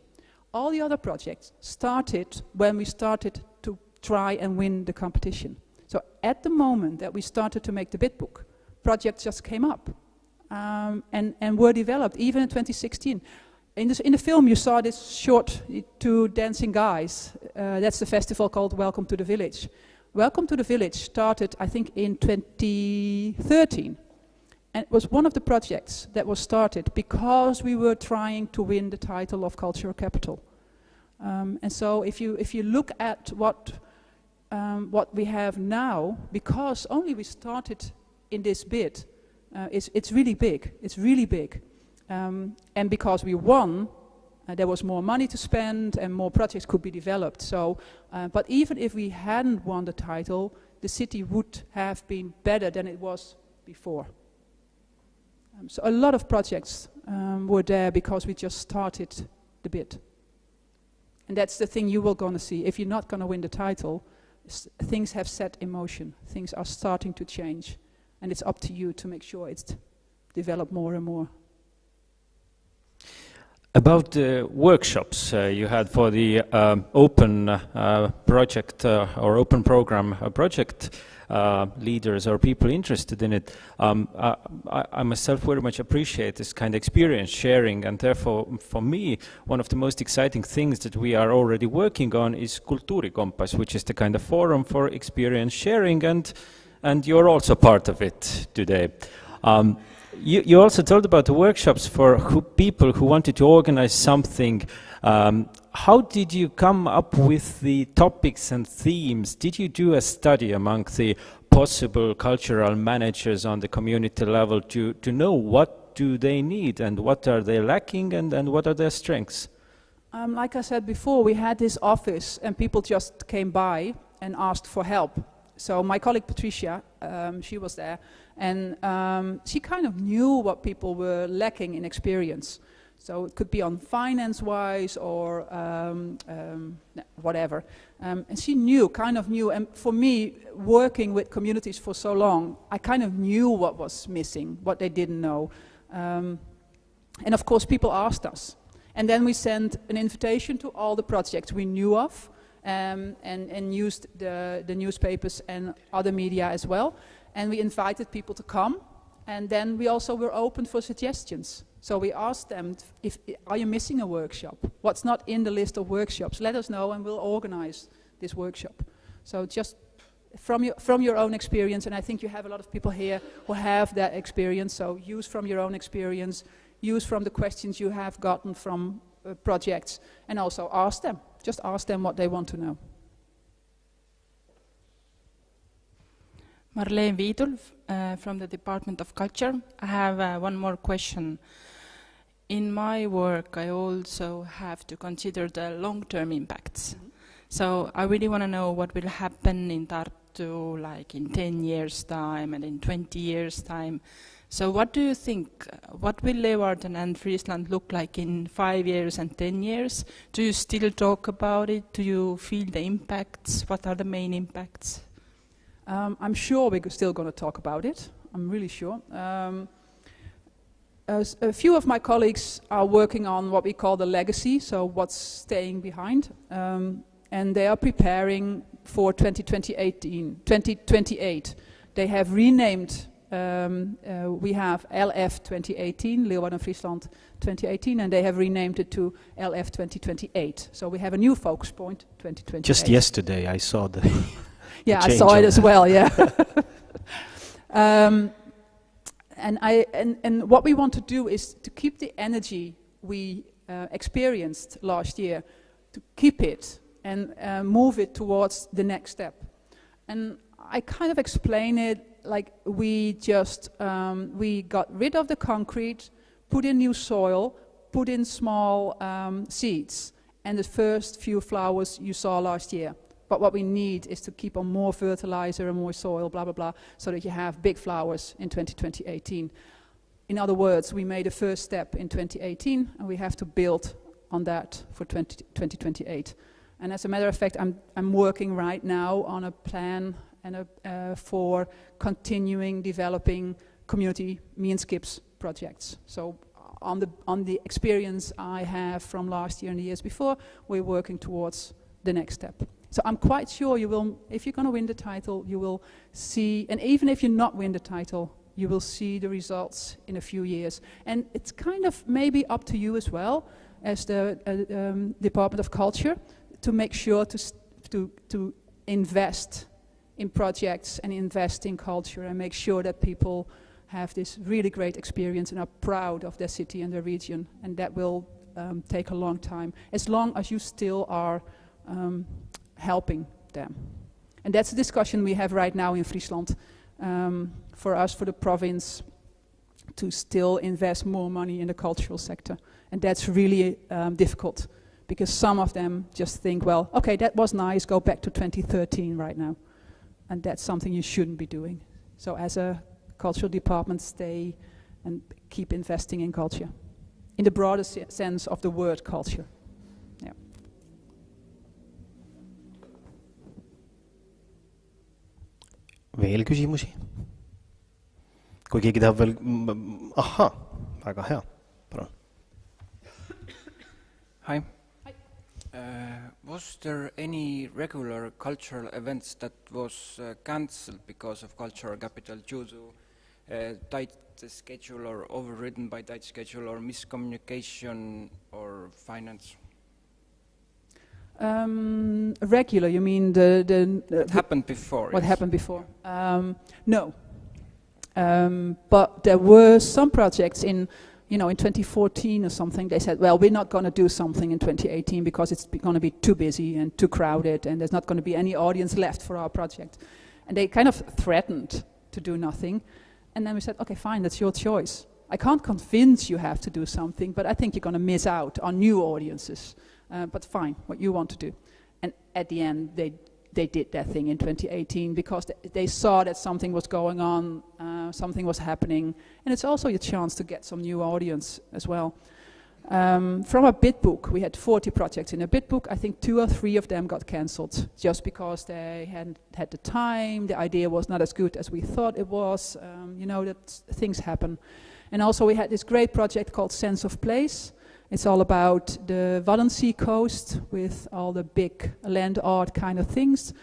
All the other projects started when we started to try and win the competition. So at the moment that we started to make the bid book, projects just came up and were developed, even in 2016. In the film you saw this short, 2 dancing guys. That's the festival called Welcome to the Village. Welcome to the Village started, I think, in 2013. And it was one of the projects that was started because we were trying to win the title of Cultural Capital. And so if you look at what we have now, because only we started in this bid, it's really big. It's really big. And because we won, there was more money to spend and more projects could be developed. So, but even if we hadn't won the title, the city would have been better than it was before. So a lot of projects were there because we just started the bid. And that's the thing you will gonna see. If you're not gonna win the title, things have set in motion. Things are starting to change. And it's up to you to make sure it's developed more and more. About the workshops you had for the open project or open program project leaders or people interested in it, I myself very much appreciate this kind of experience sharing, and therefore for me one of the most exciting things that we are already working on is Kultuurikompass, which is the kind of forum for experience sharing, and you're also part of it today. You also told about the workshops for people who wanted to organize something. How did you come up with the topics and themes? Did you do a study among the possible cultural managers on the community level to know what do they need and what are they lacking and what are their strengths? Like I said before, we had this office and people just came by and asked for help. So my colleague Patricia, she was there, and she kind of knew what people were lacking in experience. So it could be on finance-wise or whatever. And she kind of knew, and for me, working with communities for so long, I kind of knew what was missing, what they didn't know. And of course, people asked us. And then we sent an invitation to all the projects we knew of, and used the newspapers and other media as well. And we invited people to come, and then we also were open for suggestions. So we asked them, are you missing a workshop? What's not in the list of workshops? Let us know and we'll organize this workshop. So just from your own experience, and I think you have a lot of people here who have that experience, so use from your own experience, use from the questions you have gotten from projects, and also ask them. Just ask them what they want to know. Marleen Viidul from the Department of Culture. I have one more question. In my work, I also have to consider the long-term impacts. So I really want to know what will happen in Tartu, like in 10 years' time and in 20 years' time. So what do you think? What will Leeuwarden and Friesland look like in 5 years and 10 years? Do you still talk about it? Do you feel the impacts? What are the main impacts? I'm sure we're still going to talk about it. I'm really sure. A few of my colleagues are working on what we call the legacy, so what's staying behind. And they are preparing for 2028. They have renamed, we have LF 2018, Leeuwarden-Frieslandi 2018, and they have renamed it to LF 2028. So we have a new focus point, 2028. Just yesterday I saw the yeah, I saw it as well, yeah. And what we want to do is to keep the energy we experienced last year, to keep it and move it towards the next step. And I kind of explain it like we just, we got rid of the concrete, put in new soil, put in small seeds, and the first few flowers you saw last year. But what we need is to keep on more fertilizer and more soil, blah, blah, blah, so that you have big flowers in 2018. In other words, we made a first step in 2018, and we have to build on that for 2028. And as a matter of fact, I'm working right now on a plan and for continuing developing community me and Skips projects. So on the experience I have from last year and the years before, we're working towards the next step. So I'm quite sure you will, if you're going to win the title, you will see, and even if you not win the title, you will see the results in a few years. And it's kind of maybe up to you as well, as the Department of Culture, to make sure to invest in projects and invest in culture and make sure that people have this really great experience and are proud of their city and their region. And that will take a long time, as long as you still are helping them. And that's a discussion we have right now in Friesland, for us, for the province, to still invest more money in the cultural sector. And that's really difficult, because some of them just think, well, okay, that was nice, go back to 2013 right now. And that's something you shouldn't be doing. So as a cultural department, stay and keep investing in culture, in the broader sense of the word culture. Yeah. Veel küsimusi? Kui keegi tahab veel... Ahhaa, väga hea. Palun. Hi. Was there any regular cultural events that was cancelled because of cultural capital due to tight schedule or overridden by tight schedule or miscommunication or finance? Regular, you mean What happened before? What happened before? No. But there were some projects in 2014 or something. They said, well, we're not going to do something in 2018 because it's going to be too busy and too crowded and there's not going to be any audience left for our project. And they kind of threatened to do nothing. And then we said, okay, fine, that's your choice. I can't convince you have to do something, but I think you're going to miss out on new audiences. But fine, what you want to do. And at the end, they did that thing in 2018 because they saw that something was going on, something was happening, and it's also a chance to get some new audience as well. From a bid book, we had 40 projects in a bid book. I think 2 or 3 of them got cancelled just because they hadn't had the time, the idea was not as good as we thought it was, that things happen. And also we had this great project called Sense of Place. It's all about the Waddenzee coast with all the big land art kind of things.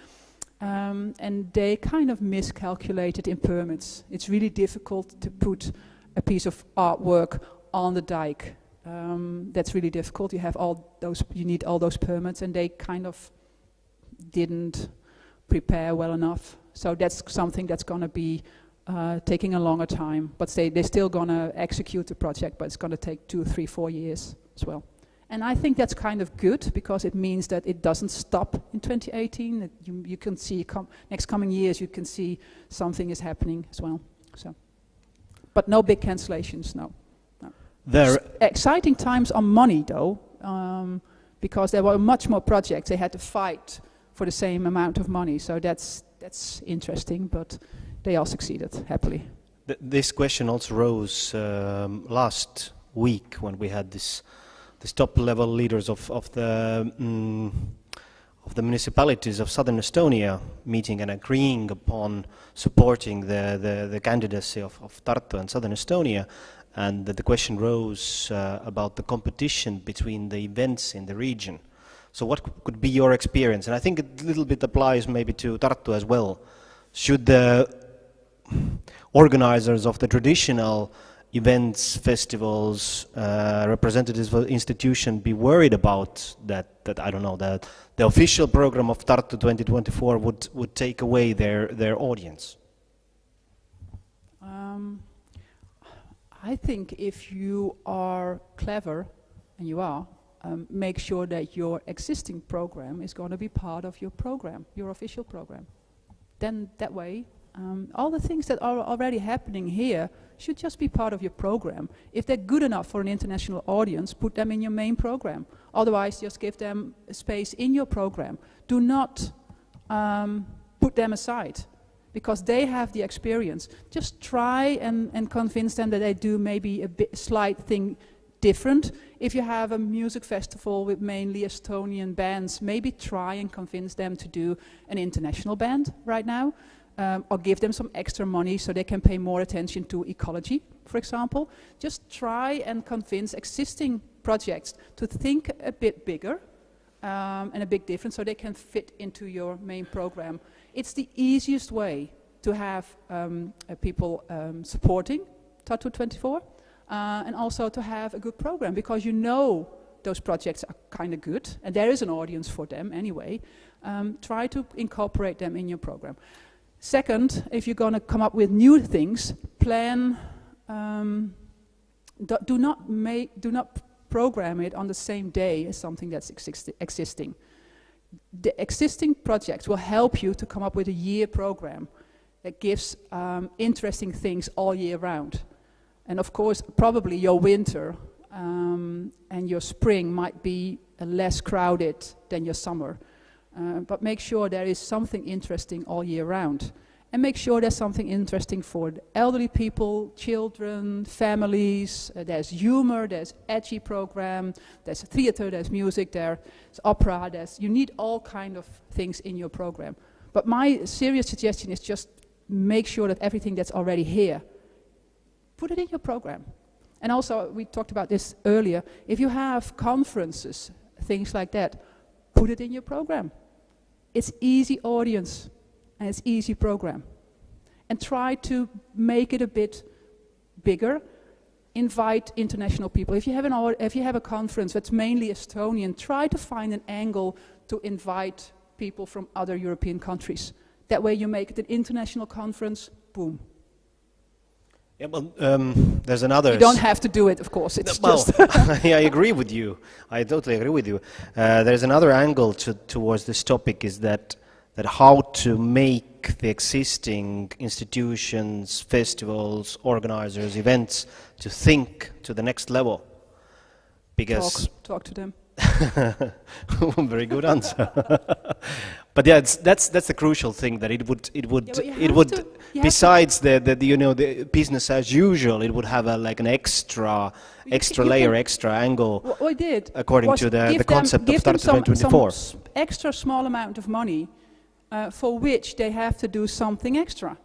And they kind of miscalculated in permits. It's really difficult to put a piece of artwork on the dike. That's really difficult. You need all those permits, and they kind of didn't prepare well enough. So that's something that's going to be taking a longer time, but they're still going to execute the project, but it's going to take 2, 3, 4 years as well. And I think that's kind of good because it means that it doesn't stop in 2018. That you can see next coming years you can see something is happening as well. So, but no big cancellations, no. There exciting times on money though, because there were much more projects. They had to fight for the same amount of money. So that's interesting, but they all succeeded happily. This question also rose last week when we had this top-level leaders of the municipalities of southern Estonia meeting and agreeing upon supporting the candidacy of Tartu and southern Estonia, and the question rose about the competition between the events in the region. So what could be your experience? And I think it a little bit applies maybe to Tartu as well. Should the organizers of the traditional events, festivals, representatives of the institution be worried about that I don't know, that the official program of Tartu 2024 would take away their audience? I think if you are clever, and you are, make sure that your existing program is going to be part of your program, your official program. Then that way, all the things that are already happening here should just be part of your program. If they're good enough for an international audience, put them in your main program. Otherwise, just give them space in your program. Do not put them aside, because they have the experience. Just try and convince them that they do maybe a slight thing different. If you have a music festival with mainly Estonian bands, maybe try and convince them to do an international band right now. Or give them some extra money so they can pay more attention to ecology, for example. Just try and convince existing projects to think a bit bigger and a bit different so they can fit into your main program. It's the easiest way to have people supporting Tartu 24 and also to have a good program, because you know those projects are kind of good and there is an audience for them anyway. Try to incorporate them in your program. Second, if you're going to come up with new things, plan. Do not program it on the same day as something that's existing. The existing projects will help you to come up with a year program that gives interesting things all year round. And of course, probably your winter and your spring might be less crowded than your summer. But make sure there is something interesting all year round. And make sure there's something interesting for the elderly people, children, families. There's humor, there's edgy program, there's theater, there's music, there's opera, you need all kind of things in your program. But my serious suggestion is just make sure that everything that's already here, put it in your program. And also, we talked about this earlier, if you have conferences, things like that, put it in your program. It's easy audience, and it's easy program. And try to make it a bit bigger. Invite international people. If you have a conference that's mainly Estonian, try to find an angle to invite people from other European countries. That way you make it an international conference, boom. Yeah, well, there's another... You don't have to do it, of course. It's just... yeah, I agree with you. I totally agree with you. There's another angle towards this topic, is that how to make the existing institutions, festivals, organizers, events, to think to the next level. Because... Talk to them. Very good answer. But yeah, that's the crucial thing, that it would besides the business as usual, it would have an extra layer, extra angle. What we did according to the concept of Tartu 2024. Some extra small amount of money for which they have to do something extra.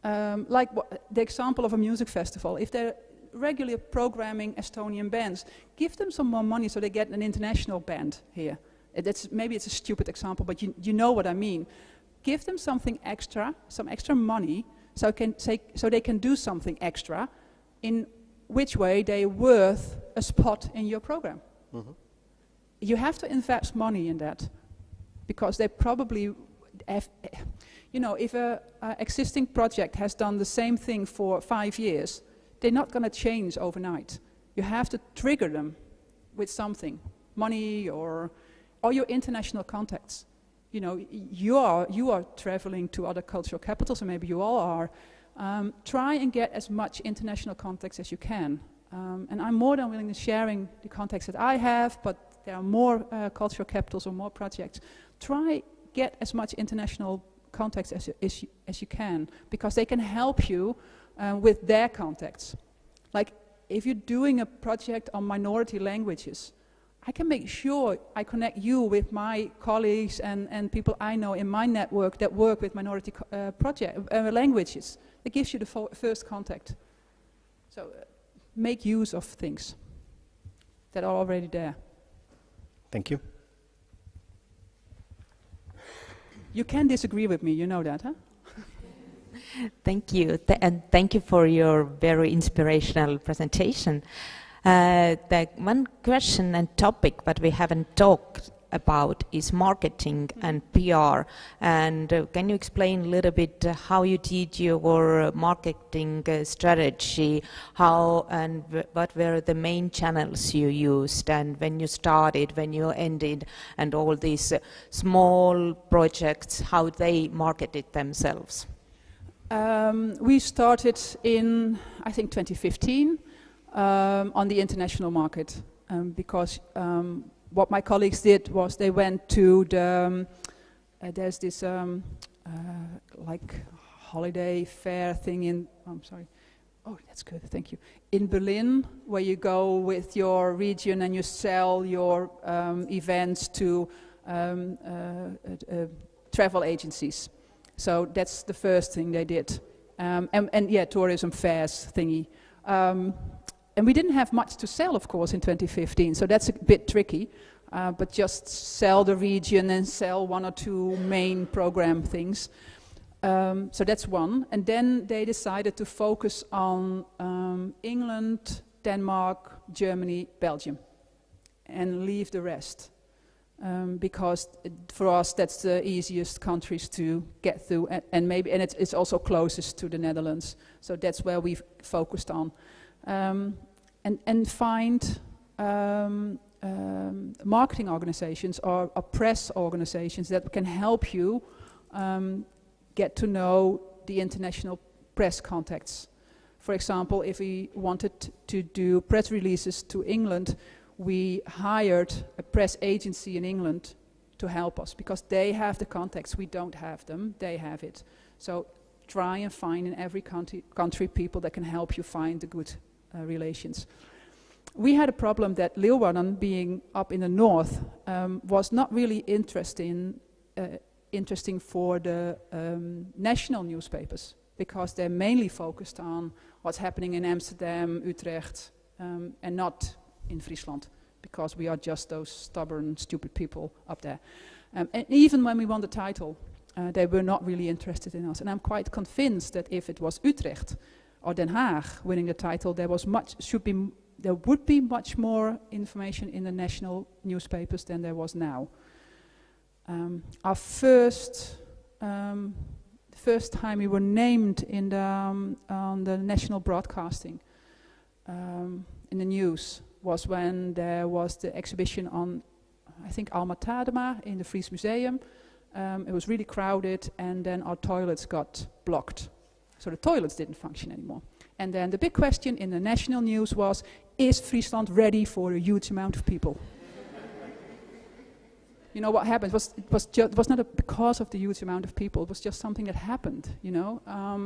Like the example of a music festival. If they're regularly programming Estonian bands, give them some more money so they get an international band here. Maybe it's a stupid example, but you know what I mean. Give them something extra, some extra money, so they can do something extra, in which way they're worth a spot in your program. You have to invest money in that, because they probably have, if a existing project has done the same thing for 5 years, they're not going to change overnight. You have to trigger them with something, money or your international contacts. You are traveling to other cultural capitals, and maybe you all are. Try and get as much international contacts as you can. And I'm more than willing to sharing the contacts that I have, but there are more cultural capitals or more projects. Try get as much international contacts as you can, because they can help you with their contacts. Like, if you're doing a project on minority languages, I can make sure I connect you with my colleagues and people I know in my network that work with minority languages. It gives you the first contact. So make use of things that are already there. Thank you. You can disagree with me, you know that, huh? Thank you, and thank you for your very inspirational presentation. The one question and topic that we haven't talked about is marketing and PR. And can you explain a little bit how you did your marketing strategy, how and what were the main channels you used, and when you started, when you ended, and all these small projects, how they marketed themselves? We started in, I think, 2015 on the international market, because what my colleagues did was they went to the, there's this like holiday fair thing in, that's good, thank you. In Berlin, where you go with your region and you sell your events to travel agencies. So that's the first thing they did. And yeah, tourism fairs thingy. And we didn't have much to sell, of course, in 2015, so that's a bit tricky. But just sell the region and sell 1 or 2 main program things. So that's one. And then they decided to focus on England, Denmark, Germany, Belgium, and leave the rest. Because for us that's the easiest countries to get through, and it's also closest to the Netherlands, so that's where we've focused on, and find marketing organizations or press organizations that can help you get to know the international press contacts. For example, if we wanted to do press releases to England, we hired a press agency in England to help us, because they have the contacts, we don't have them, they have it. So try and find in every country people that can help you find the good relations. We had a problem that Leeuwarden, being up in the north, was not really interesting for the national newspapers. because they're mainly focused on what's happening in Amsterdam, Utrecht, and not in Friesland, because we are just those stubborn, stupid people up there. And even when we won the title, they were not really interested in us. And I'm quite convinced that if it was Utrecht or Den Haag winning the title, there would be much more information in the national newspapers than there was now. Our first time we were named in on the national broadcasting in the news was when there was the exhibition on, I think, Alma Tadema in the Fries Museum. It was really crowded, and then our toilets got blocked. So the toilets didn't function anymore. And then the big question in the national news was, is Friesland ready for a huge amount of people? You know what happened? It was not because of the huge amount of people. It was just something that happened. You know.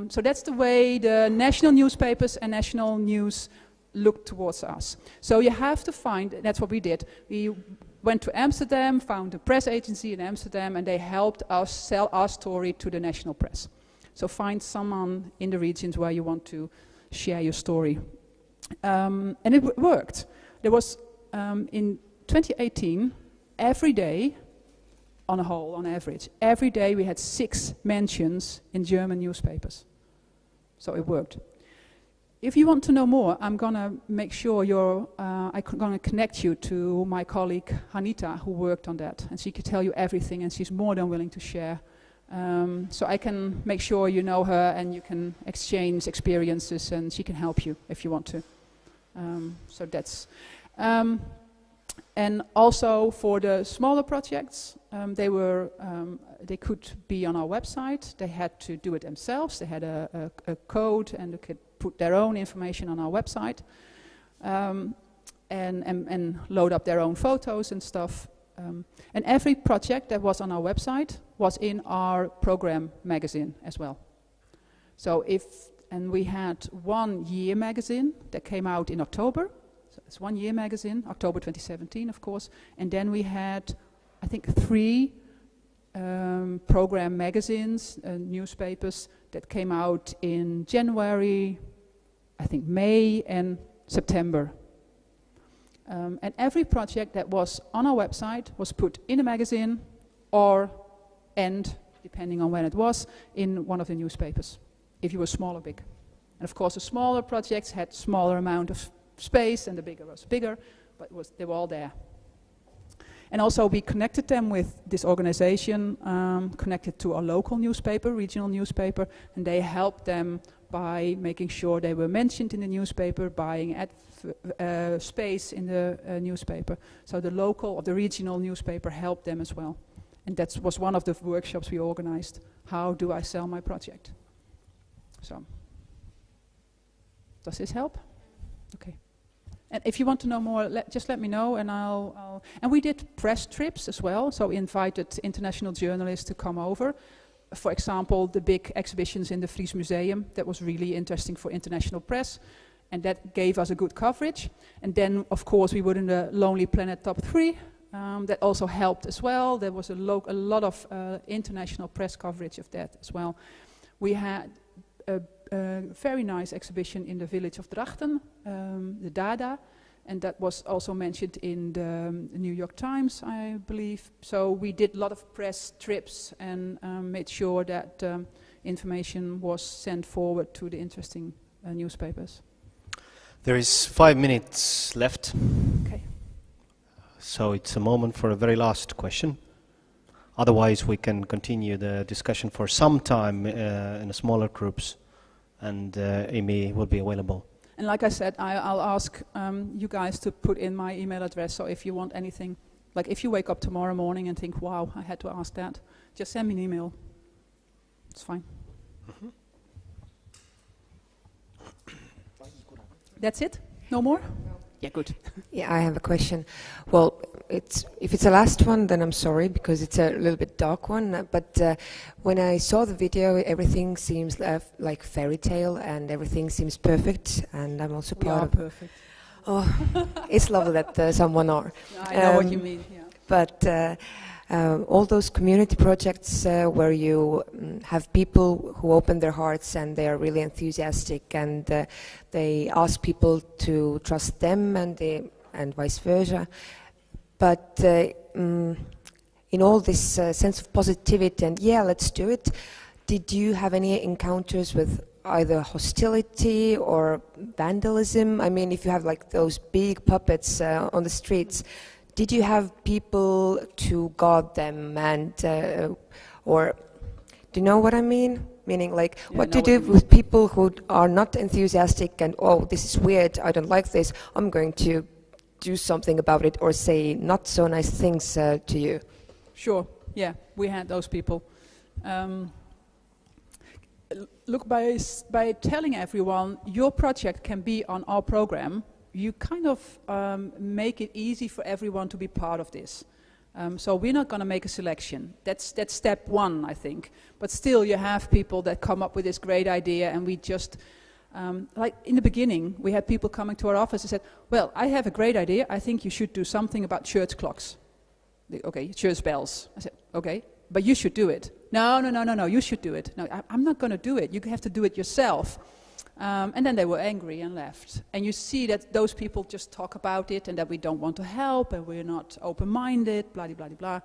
So that's the way the national newspapers and national news look towards us. So you have to find. That's what we did. We went to Amsterdam, found a press agency in Amsterdam, and they helped us sell our story to the national press. So find someone in the regions where you want to share your story. And it worked. There was, in 2018, every day, on a whole, on average, every day we had 6 mentions in German newspapers. So it worked. If you want to know more, I'm going to make sure I'm going to connect you to my colleague Hanita, who worked on that. And she can tell you everything, and she's more than willing to share. So I can make sure you know her, and you can exchange experiences, and she can help you if you want to. So that's... and also for the smaller projects, they could be on our website. They had to do it themselves. They had a code, and they could put their own information on our website, and load up their own photos and stuff. And every project that was on our website was in our program magazine as well. So and we had 1 year magazine that came out in October. So it's 1 year magazine, October 2017, of course. And then we had, I think, 3 program magazines, newspapers that came out in January, I think May and September. And every project that was on our website was put in a magazine and, depending on when it was, in one of the newspapers, if you were small or big. And of course the smaller projects had smaller amount of space, and the bigger was bigger, but they were all there. And also we connected them with this organization, connected to our local newspaper, regional newspaper, and they helped them by making sure they were mentioned in the newspaper, buying space in the newspaper. So the local or the regional newspaper helped them as well. And that was one of the workshops we organized. How do I sell my project? So, does this help? Okay. And if you want to know more, just let me know, and and we did press trips as well. So we invited international journalists to come over. For example, the big exhibitions in the Fries Museum, that was really interesting for international press, and that gave us a good coverage. And then, of course, we were in the Lonely Planet Top 3. That also helped as well. There was a lot of international press coverage of that as well. We had a very nice exhibition in the village of Drachten, the Dada, and that was also mentioned in the New York Times, I believe. So we did a lot of press trips and made sure that information was sent forward to the interesting newspapers. There is 5 minutes left. Okay. So it's a moment for a very last question. Otherwise we can continue the discussion for some time in the smaller groups, and Immie will be available. And like I said, I'll ask you guys to put in my email address, so if you want anything, like if you wake up tomorrow morning and think, wow, I had to ask that, just send me an email. It's fine. Mm-hmm. That's it? No more? Yeah, good. Yeah, I have a question. Well, if it's the last one, then I'm sorry, because it's a little bit dark one. But when I saw the video, everything seems like fairy tale, and everything seems perfect. And I'm also proud of. Perfect. Oh, it's lovely that someone are. I know what you mean. Yeah. But All those community projects where you have people who open their hearts and they are really enthusiastic and they ask people to trust them and vice versa. But in all this sense of positivity and yeah, let's do it, did you have any encounters with either hostility or vandalism? I mean, if you have like those big puppets on the streets, did you have people to guard them and or do you know what I mean? Meaning like, yeah, what do you do with people who are not enthusiastic and, oh, this is weird, I don't like this, I'm going to do something about it or say not so nice things to you? Sure, yeah, we had those people. Look, by telling everyone your project can be on our program, you kind of make it easy for everyone to be part of this. So we're not going to make a selection. That's step one, I think. But still, you have people that come up with this great idea, and we just, like in the beginning, we had people coming to our office and said, well, I have a great idea. I think you should do something about church clocks. Okay, church bells. I said, okay, but you should do it. No, you should do it. No, I'm not going to do it. You have to do it yourself. And then they were angry and left. And you see that those people just talk about it and that we don't want to help and we're not open-minded, blah, blah, blah, blah.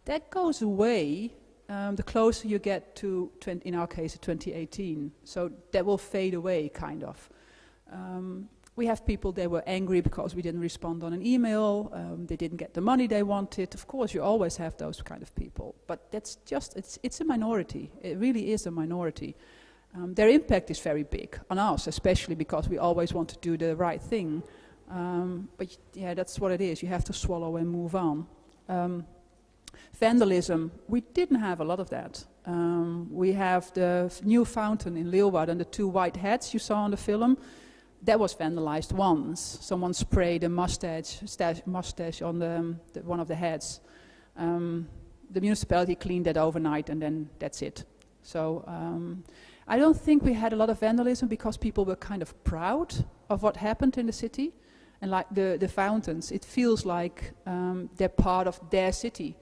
That goes away the closer you get to, in our case, 2018. So that will fade away, kind of. We have people, they were angry because we didn't respond on an email, they didn't get the money they wanted. Of course, you always have those kind of people. But that's just, it's a minority. It really is a minority. Their impact is very big on us, especially because we always want to do the right thing. But yeah, that's what it is. You have to swallow and move on. Vandalism, we didn't have a lot of that. We have the new fountain in Leeuwarden, the 2 white heads you saw in the film. That was vandalized once. Someone sprayed a mustache on the one of the heads. The municipality cleaned that overnight and then that's it. So I don't think we had a lot of vandalism because people were kind of proud of what happened in the city. And like the fountains, it feels like they're part of their city.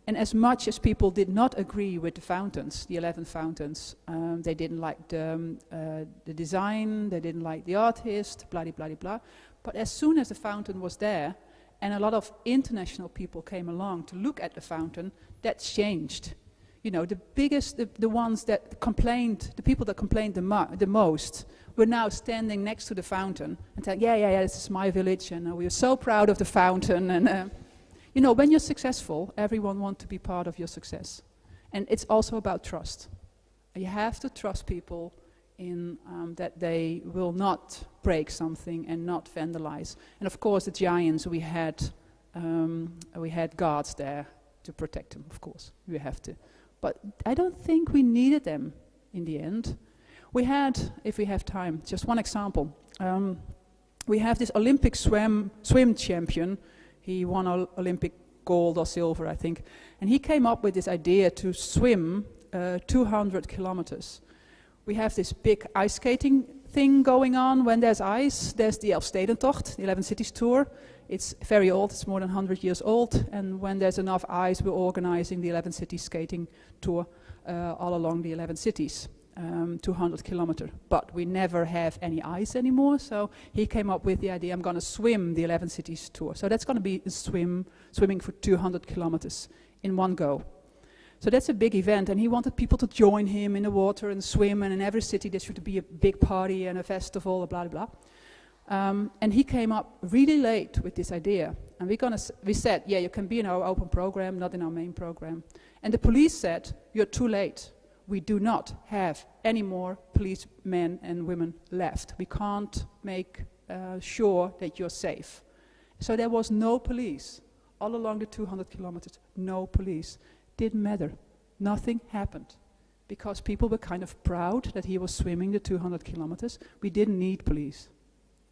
And as much as people did not agree with the fountains, the 11 fountains, they didn't like the design, they didn't like the artist, blah, blah, blah, blah. But as soon as the fountain was there, and a lot of international people came along to look at the fountain, that changed. You know, the ones that complained, the people that complained the most, were now standing next to the fountain and saying, yeah, this is my village, and we are so proud of the fountain. And you know, when you're successful, everyone wants to be part of your success. And it's also about trust. You have to trust people in that they will not break something and not vandalize. And of course, the giants, we had guards there to protect them, of course. We have to. But I don't think we needed them in the end. We had, if we have time, just one example. We have this Olympic swim champion. He won Olympic gold or silver, I think. And he came up with this idea to swim 200 kilometers. We have this big ice skating thing going on. When there's ice, there's the Elfstedentocht, the 11 Cities Tour. It's very old, it's more than 100 years old. And when there's enough ice, we're organizing the 11 Cities skating tour all along the 11 cities. 200 kilometers, but we never have any ice anymore, so he came up with the idea, I'm going to swim the 11 cities tour. So that's going to be swimming for 200 kilometers in one go. So that's a big event, and he wanted people to join him in the water and swim, and in every city there should be a big party and a festival, blah, blah, blah. And he came up really late with this idea, and we said, yeah, you can be in our open program, not in our main program. And the police said, you're too late. We do not have any more policemen and women left. We can't make sure that you're safe. So there was no police. All along the 200 kilometers, no police. Didn't matter. Nothing happened. Because people were kind of proud that he was swimming the 200 kilometers. We didn't need police.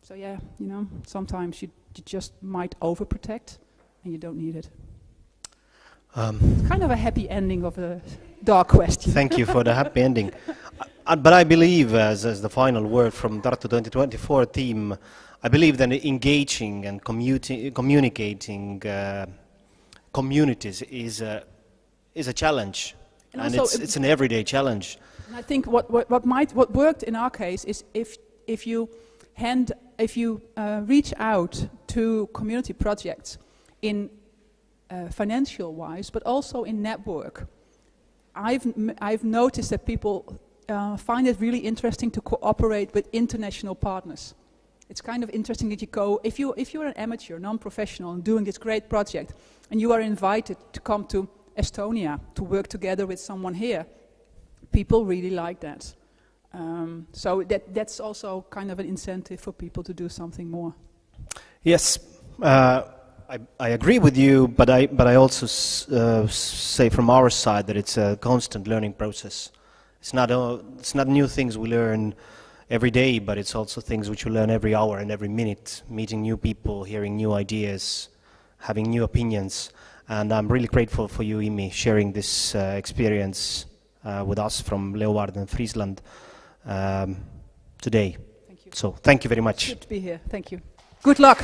So yeah, you know, sometimes you just might overprotect and you don't need it. It's kind of a happy ending of a dark question. Thank you for the happy ending. But I believe, as the final word from Tartu 2024 team, I believe that engaging and communicating communities is a challenge, and it's an everyday challenge. And I think what worked in our case is if you reach out to community projects in financial wise, but also in network. I've noticed that people find it really interesting to cooperate with international partners. It's kind of interesting that you go, if you're an amateur, non-professional, and doing this great project, and you are invited to come to Estonia to work together with someone here, people really like that. So that's also kind of an incentive for people to do something more. Yes, I agree with you, but I also say from our side that it's a constant learning process. It's not new things we learn every day, but it's also things which we learn every hour and every minute, meeting new people, hearing new ideas, having new opinions. And I'm really grateful for you, Immie, sharing this experience with us from Leeuwarden-Frieslandi today. Thank you. So thank you very much. Good to be here. Thank you. Good luck.